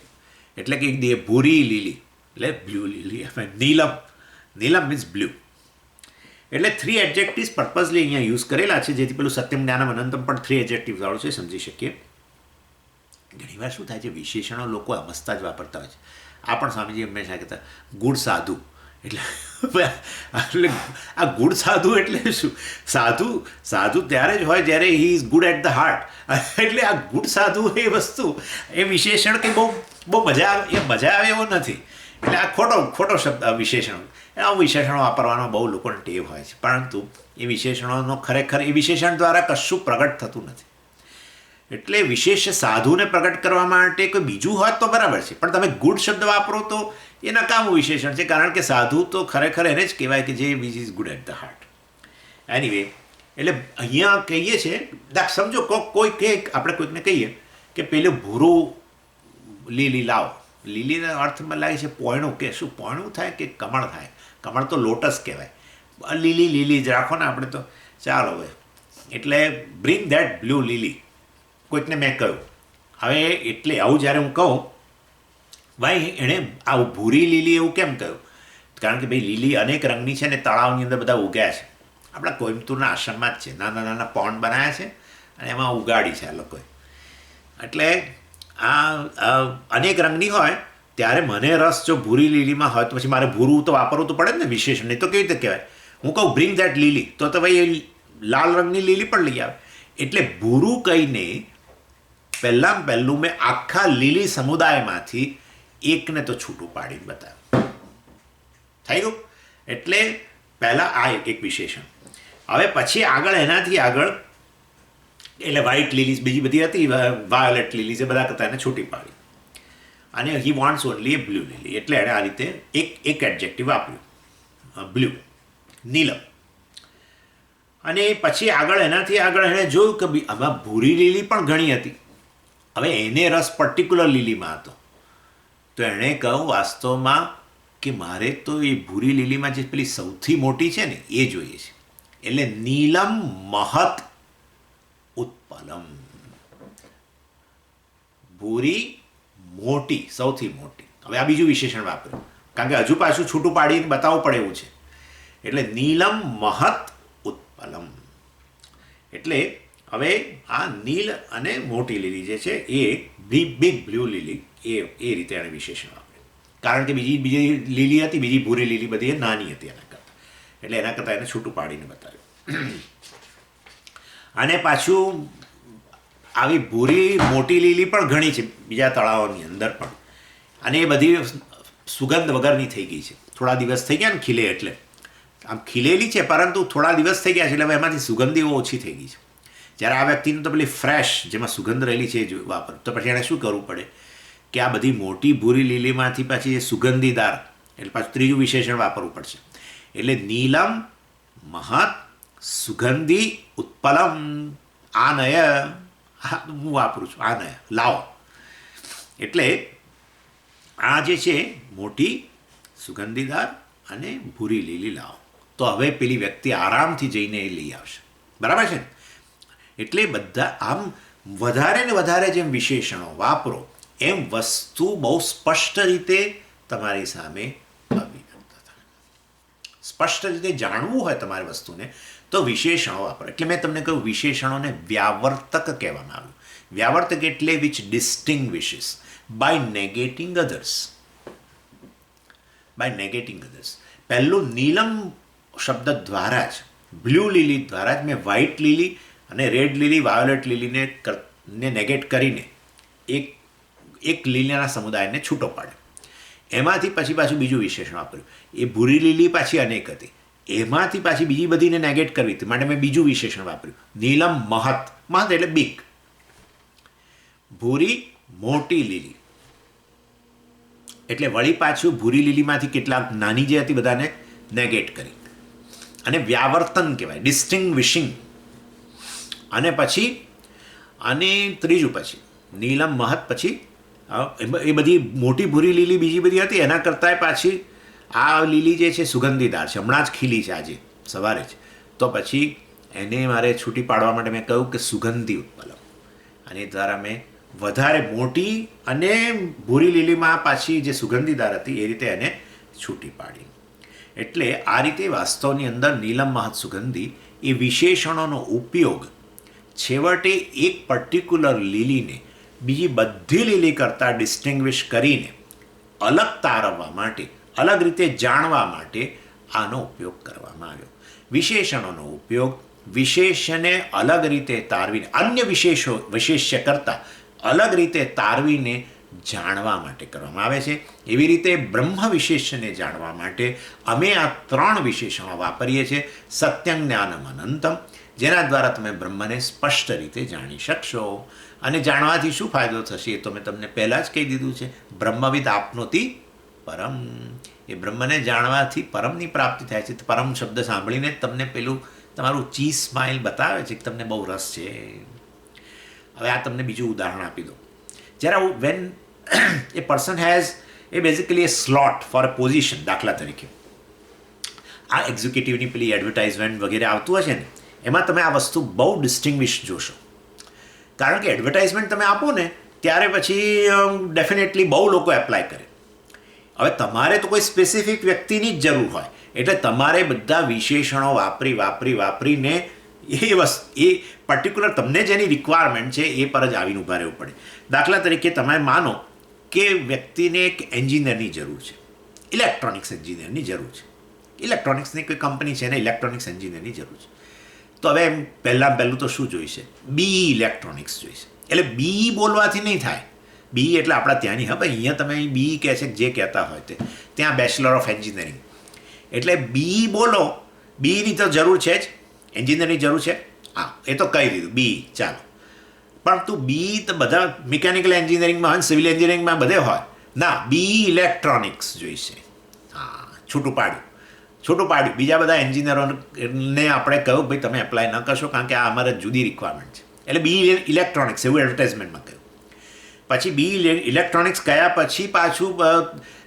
એટલે કે ભૂરી લીલી એટલે બ્લુ લીલી. નીલમ મીન્સ બ્લુ. એટલે 3 એડજેક્ટિવ્સ પર્પઝલી અહીંયા યુઝ કરેલા છે, જેથી પેલું સત્યમ જ્ઞાનમ અનંતમ પણ 3 એડજેક્ટિવ્સ વાળું છે, સમજી શકીએ. ઘણીવાર શું થાય છે, વિશેષણો લોકો અમસ્તા જ વાપરતા હોય છે. આ પણ સ્વામીજી હંમેશા કહેતા ગુડ સાધુ, એટલે આ ગુડ સાધુ એટલે શું? સાધુ ત્યારે જ હોય જ્યારે he is good at the heart. એટલે આ ગુડ સાધુ એ વસ્તુ એ વિશેષણ કે બહુ મજા આવે એવો નથી. એટલે આ ખોટો શબ્દ વિશેષણ. આવું વિશેષણો વાપરવાનો બહુ લોકોને ટેવ હોય છે, પરંતુ એ વિશેષણોનો ખરેખર એ વિશેષણ દ્વારા કશું પ્રગટ થતું નથી. એટલે વિશેષ સાધુને પ્રગટ કરવા માટે કોઈ બીજું હોત તો બરાબર છે, પણ તમે ગુડ શબ્દ વાપરો તો એ નકામું વિશેષણ છે, કારણ કે સાધુ તો ખરેખર એને જ કહેવાય કે જે which is good at the heart. Anyway, એટલે અહીંયા કહીએ છીએ, સમજો આપણે કોઈકને કહીએ કે પેલું ભૂરું લીલી લાવો. લીલીના અર્થમાં લાગે છે પોયણું, કે શું પોયણું થાય કે કમળ થાય? કમળ તો લોટસ કહેવાય. લીલી જ રાખો ને આપણે તો ચાલો હવે. એટલે બ્રિંગ ધેટ બ્લુ લીલી કોઈકને મેં કહ્યું. હવે એટલે આવું જ્યારે હું કહું, ભાઈ એણે આવું ભૂરી લીલી એવું કેમ કહ્યું? કારણ કે ભાઈ લીલી અનેક રંગની છે ને તળાવની અંદર બધા ઉગ્યા છે. આપણા કોઈમ્બતુરના આશ્રમમાં જ છે, નાના પોન્ડ બનાવ્યા છે અને એમાં ઉગાડી છે આ લોકોએ. એટલે આ અનેક રંગની હોય ત્યારે મને રસ જો ભૂરી લીલીમાં હોય તો પછી મારે ભૂરું તો વાપરવું તો પડે જ ને વિશેષણ, નહીં તો કેવી રીતે કહેવાય? હું કહું બ્રિંગ ધેટ લીલી, તો ભાઈ એ લાલ રંગની લીલી પણ લઈ આવે. એટલે ભૂરું કહીને પહેલું મેં આખા લીલી સમુદાયમાંથી એકને તો છૂટું પાડીને બતાવ્યું. થઈ ગયું? એટલે પહેલાં આ એક વિશેષણ. હવે પછી એનાથી આગળ એટલે વ્હાઇટ લીલીઝ બીજી બધી હતી, વાયોલેટ લીલીઝ એ બધા કરતાં એને છૂટી પાડી, અને he wants only a blue lily. એટલે એણે આ રીતે એક એડજેક્ટિવ આપ્યું, બ્લુ, નીલમ. અને પછી એનાથી આગળ એણે જોયું કે આમાં ભૂરી લીલી પણ ઘણી હતી. હવે એને રસ પર્ટિક્યુલર લીલીમાં હતો, તો એણે કહ્યું વાસ્તવમાં કે મારે તો એ ભૂરી લીલીમાં જે પેલી સૌથી મોટી છે ને એ જોઈએ છે. એટલે નીલમ મહત ઉત્પલમ, ભૂરી મોટી, સૌથી મોટી. હવે આ બીજું વિશેષણ વાપર્યું, કારણ કે હજુ પાછું છૂટું પાડીને બતાવવું પડે એવું છે. એટલે નીલમ મહત ઉત્પલમ. એટલે હવે આ નીલ અને મોટી લીલી જે છે એ બિગ બ્લુ લીલી, એ રીતે એણે વિશેષણ આપ્યું. કારણ કે બીજી લીલી હતી, બીજી ભૂરી લીલી બધી એ નાની હતી એના કરતાં. એટલે એના કરતાં એને છૂટું પાડીને બતાવ્યું. અને પાછું આવી ભૂરી મોટી લીલી પણ ઘણી છે બીજા તળાવોની અંદર પણ, અને એ બધી સુગંધ વગરની થઈ ગઈ છે. થોડા દિવસ થઈ ગયા ને ખીલે એટલે આમ ખીલેલી છે, પરંતુ થોડા દિવસ થઈ ગયા છે એટલે હવે એમાંથી સુગંધીઓ ઓછી થઈ ગઈ છે. જ્યારે આ વ્યક્તિને તો પેલી ફ્રેશ જેમાં સુગંધ રહેલી છે એ વાપર, તો પછી એણે શું કરવું પડે કે આ બધી મોટી ભૂરી લીલીમાંથી પાછી એ સુગંધીદાર એટલે પાછું ત્રીજું વિશેષણ વાપરવું પડશે. એટલે નીલમ મહત સુગંધી ઉત્પલમ આનય, હું વાપરું છું આનય, લાવો. એટલે આ જે છે મોટી સુગંધીદાર અને ભૂરી લીલી લાવો. તો હવે પેલી વ્યક્તિ આરામથી જઈને એ લઈ આવશે. બરાબર છે ને? એટલે બધા આમ વધારે ને વધારે જેમ વિશેષણો વાપરો એમ વસ્તુ બહુ સ્પષ્ટ રીતે તમારી સામે અભિવ્યક્ત થાય. સ્પષ્ટ રીતે જાણવું હોય તમારે વસ્તુને તો વિશેષણો વાપરો. એટલે મેં તમને કહ્યું વિશેષણોને વ્યાવર્તક કહેવામાં આવ્યું. વ્યાવર્તક એટલે which distinguishes by negating others. By negating others. પહેલું નીલમ શબ્દ દ્વારા જ, બ્લુ લીલી દ્વારા જ મેં વ્હાઇટ લીલી અને રેડ લીલી, વાયોલેટ લીલીને નેગેટ કરીને એક લીલાના સમુદાયને છૂટો પાડ્યો. એમાંથી પછી પાછું બીજું વિશેષણ વાપર્યું. એ ભૂરી લીલી પાછી અનેક હતી, એમાંથી પાછી બીજી બધીને નેગેટ કરવી હતી માટે મેં બીજું વિશેષણ વાપર્યું. નીલમ મહત, મહત એટલે બીક. ભૂરી મોટી લીલી એટલે વળી પાછું ભૂરી લીલીમાંથી કેટલાક નાની જે હતી બધાને નેગેટ કરી અને વ્યાવર્તન કહેવાય, ડિસ્ટિંગ્વિશિંગ. અને પછી અને ત્રીજું પછી નીલમ મહત પછી એ બધી મોટી ભૂરી લીલી બીજી બધી હતી એના કરતાંય પાછી આ લીલી જે છે સુગંધીદાર છે, હમણાં જ ખીલી છે આજે સવારે જ. તો પછી એને મારે છૂટી પાડવા માટે મેં કહ્યું કે સુગંધી ઉત્પલમ, અને એ દ્વારા મેં વધારે મોટી અને ભૂરી લીલીમાં પાછી જે સુગંધીદાર હતી એ રીતે એને છૂટી પાડી. એટલે આ રીતે વાસ્તવની અંદર નીલમ મહત સુગંધી એ વિશેષણોનો ઉપયોગ છેવટે એક પર્ટિક્યુલર લીલીને બીજી બધી લીલી કરતાં ડિસ્ટિંગ્વિશ કરીને અલગ તારવવા માટે, અલગ રીતે જાણવા માટે આનો ઉપયોગ કરવામાં આવ્યો. વિશેષણોનો ઉપયોગ વિશેષને અલગ રીતે તારવીને, અન્ય વિશેષ્ય કરતાં અલગ રીતે તારવીને જાણવા માટે કરવામાં આવે છે. એવી રીતે બ્રહ્મ વિશેષ્યને જાણવા માટે અમે આ 3 વિશેષણો વાપરીએ છીએ. સત્યં જ્ઞાનમ અનંતમ, જેના દ્વારા તમે બ્રહ્મને સ્પષ્ટ રીતે જાણી શકશો. અને જાણવાથી શું ફાયદો થશે એ તો મેં તમને પહેલાં જ કહી દીધું છે. બ્રહ્મવિદ આપનોતિ પરમ. એ બ્રહ્મને જાણવાથી પરમની પ્રાપ્તિ થાય છે. પરમ શબ્દ સાંભળીને જ તમને પેલું તમારું ચીઝ સ્માઇલ બતાવે છે કે તમને બહુ રસ છે. હવે આ તમને બીજું ઉદાહરણ આપી દઉં. જ્યારે when a person has a basically a slot for a position, દાખલા તરીકે આ એક્ઝિક્યુટિવની પેલી એડવર્ટાઇઝમેન્ટ વગેરે આવતું હશે ને, એમાં તમે આ વસ્તુ બહુ ડિસ્ટિંગ્વિશ જોશો. કારણ કે એડવર્ટાઇઝમેન્ટ તમે આપો ને ત્યારે પછી ડેફિનેટલી બહુ લોકો એપ્લાય કરે. હવે તમારે તો કોઈ સ્પેસિફિક વ્યક્તિની જ જરૂર હોય એટલે તમારે બધા વિશેષણો વાપરીને એ પર્ટિક્યુલર તમને જેની રિક્વાયરમેન્ટ છે એ પર જ આવીને ઊભા રહેવું પડે. દાખલા તરીકે તમે માનો કે વ્યક્તિને એક એન્જિનિયરની જરૂર છે, ઇલેક્ટ્રોનિક્સ એન્જિનિયરની જરૂર છે. ઇલેક્ટ્રોનિક્સની કોઈ કંપની છે ને ઇલેક્ટ્રોનિક્સ એન્જિનિયરની જરૂર છે. તો હવે પહેલું તો શું જોઈશે? BE ઇલેક્ટ્રોનિક્સ જોઈશે. એટલે BE બોલવાથી નહીં થાય. BE એટલે આપણા ત્યાંની, હા ભાઈ અહીંયા તમે BE કહે છે જે કહેતા હોય તે, ત્યાં બેચલર ઓફ એન્જિનિયરિંગ. એટલે BE બોલો, BEની તો જરૂર છે જ, એન્જિનિયરની જરૂર છે. હા, એ તો કહી દીધું BE, ચાલો. પણ તું BE તો બધા મિકેનિકલ એન્જિનિયરિંગમાં હોય, સિવિલ એન્જિનિયરિંગમાં બધે હોય ના, BE ઇલેક્ટ્રોનિક્સ જોઈશે. હા, છૂટું પાડ્યું. બીજા બધા એન્જિનિયરોને આપણે કહ્યું ભાઈ તમે એપ્લાય ન કરશો કારણ કે આ અમારે જુદી રિક્વાયરમેન્ટ છે. એટલે BE ઇલેક્ટ્રોનિક્સ એવું એડવર્ટાઇઝમેન્ટમાં કહ્યું. પછી BE ઇલેક્ટ્રોનિક્સ કયા પછી પાછું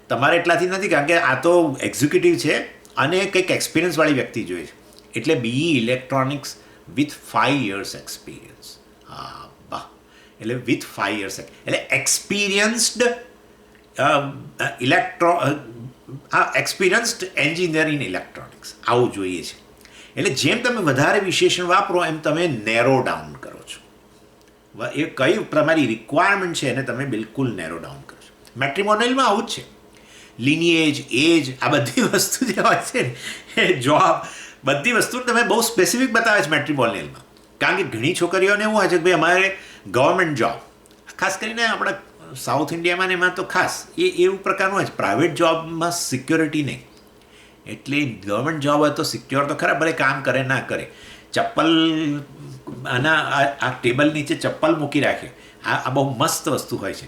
તમારે એટલાથી નથી કારણ કે આ તો એક્ઝિક્યુટિવ છે અને કંઈક એક્સપિરિયન્સવાળી વ્યક્તિ જોઈએ છે. એટલે BE electronics with 5 years experience. હા વાહ, એટલે વિથ 5 years એટલે experienced experienced engineer in electronics આવું જોઈએ છે. એટલે જેમ તમે વધારે વિશેષણ વાપરો એમ તમે નેરો ડાઉન કરો છો. એ કઈ તમારી રિક્વાયરમેન્ટ છે એને તમે બિલકુલ નેરો ડાઉન કરો છો. મેટ્રિમોનિયલમાં આવું જ છે. લિનિએજ, એજ, આ બધી વસ્તુ જે હોય છે ને એ જોબ બધી વસ્તુ તમે બહુ સ્પેસિફિક બતાવે છે મેટ્રિમોનિયલમાં. કારણ કે ઘણી છોકરીઓને એવું હોય છે કે ભાઈ અમારે ગવર્મેન્ટ જોબ, ખાસ કરીને આપણા સાઉથ ઇન્ડિયામાં ને એમાં તો ખાસ એવું પ્રકારનું હોય છે. પ્રાઇવેટ જોબમાં સિક્યોરિટી નહીં. એટલે ગવર્મેન્ટ જોબ હોય તો સિક્યોર તો ખરા, ભલે કામ કરે ના કરે. ચપ્પલ આ ટેબલ નીચે ચપ્પલ મૂકી રાખે, આ બહુ મસ્ત વસ્તુ હોય છે.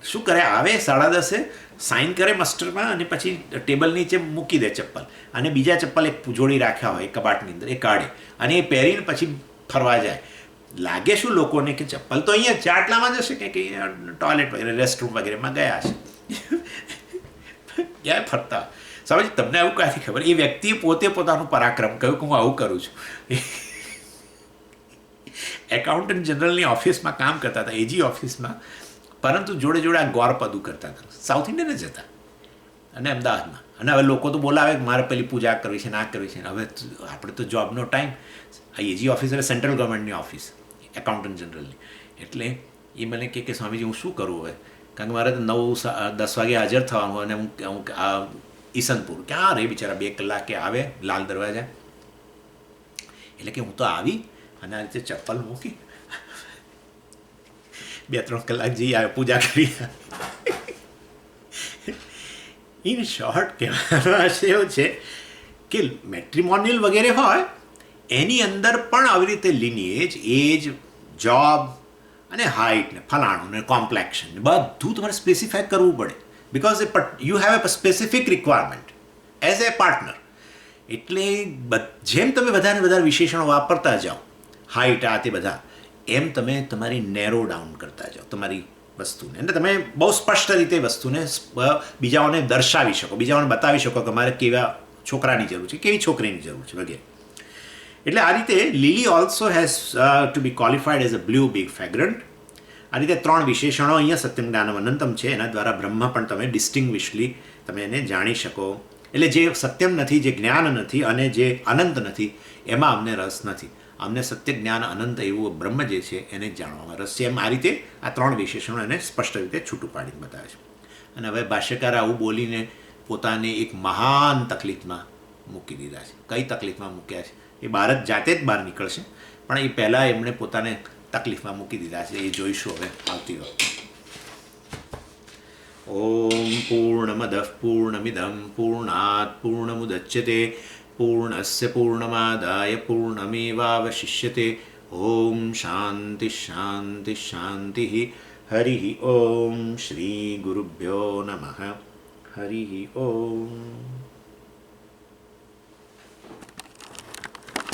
શું કરે, આવે 10:30 સાઇન કરે મસ્ટરમાં અને પછી ટેબલ નીચે મૂકી દે ચપ્પલ, અને બીજા ચપ્પલ એક જોડી રાખ્યા હોય કબાટની અંદર, એ કાઢે અને એ પહેરીને પછી ફરવા જાય. લાગે શું લોકોને કે ચપ્પલ તો અહીંયા ચાટલામાં જશે કે ટોયલેટ વગેરે રેસ્ટરૂમ વગેરેમાં ગયા છે, ક્યાંય ફરતા. સમજ, તમને આવું કાંઈ ખબર. એ વ્યક્તિએ પોતે પોતાનું પરાક્રમ કહ્યું કે હું આવું કરું છું. એકાઉન્ટન્ટ જનરલની ઓફિસમાં કામ કરતા હતા, એજી ઓફિસમાં, પરંતુ જોડે જોડે આ ગોરપદું કરતા હતા. સાઉથ ઇન્ડિયન જ હતા અને અમદાવાદમાં. અને હવે લોકો તો બોલાવે કે મારે પેલી પૂજા કરવી છે, ના કરવી છે. હવે આપણે તો જોબનો ટાઈમ, આ એજી ઓફિસ એટલે સેન્ટ્રલ ગવર્મેન્ટની ઓફિસ, એકાઉન્ટન્ટ જનરલની. એટલે એ મને કહે કે સ્વામીજી હું શું કરું હવે, કારણ કે મારે તો 9-10 વાગે હાજર થવાનું, અને હું આ ઈસનપુર ક્યાં રહે બિચારા, 2 કલાકે આવે લાલ દરવાજા. એટલે કે હું તો આવી અને આ રીતે ચપ્પલ મૂકી 2-3 કલાક જઈ આવે, પૂજા કરી. ઇન શોર્ટ કહેવાનો આશય એવું છે કે મેટ્રિમોનિયલ વગેરે હોય એની અંદર પણ આવી રીતે લિનિએજ, એજ, જોબ અને હાઇટ ને ફલાણું ને કોમ્પ્લેક્શન બધું તમારે સ્પેસિફાય કરવું પડે. Because you have a specific requirement as a partner. એટલે જેમ તમે વધારે વિશેષણો વાપરતા જાઓ, હાઇટ આ તે બધા, એમ તમે તમારી નેરો ડાઉન કરતા જાઓ તમારી વસ્તુને, અને તમે બહુ સ્પષ્ટ રીતે વસ્તુને બીજાઓને દર્શાવી શકો, બીજાઓને બતાવી શકો કે મારે કેવા છોકરાની જરૂર છે, કેવી છોકરીની જરૂર છે વગેરે. એટલે આ રીતે lily also has to be qualified as a blue big fragrant. આ રીતે 3 વિશેષણો અહીંયા સત્યમ જ્ઞાનમ અનંતમ છે, એના દ્વારા બ્રહ્મ પણ તમે ડિસ્ટિંગ્વિશલી તમે એને જાણી શકો. એટલે જે સત્યમ નથી, જે જ્ઞાન નથી અને જે અનંત નથી, એમાં અમને રસ નથી. અમને સત્ય જ્ઞાન અનંત એવું બ્રહ્મ જે છે એને જાણવામાં રસ છે. એમ આ રીતે આ 3 વિશેષણો એને સ્પષ્ટ રીતે છૂટું પાડીને બતાવે છે. અને હવે ભાષ્યકાર આવું બોલીને પોતાને એક મહાન તકલીફમાં મૂકી દીધા છે. કઈ તકલીફમાં મૂક્યા છે એ બહાર જ જાતે જ બહાર નીકળશે, પણ એ પહેલાં એમણે પોતાને તકલીફમાં મૂકી દીધા છે, એ જોઈશું હવે આવતી વખતે. ઓમ પૂર્ણમદઃ પૂર્ણમિદં પૂર્ણાત પૂર્ણમુદચ્યતે પૂર્ણસ્ય પૂર્ણમાદાય પૂર્ણમેવાવશિષ્યતે. ઓમ શાંતિ શાંતિ શાંતિ. હરિ ઓમ શ્રી ગુરુભ્યો નમઃ. હરિ ઓમ.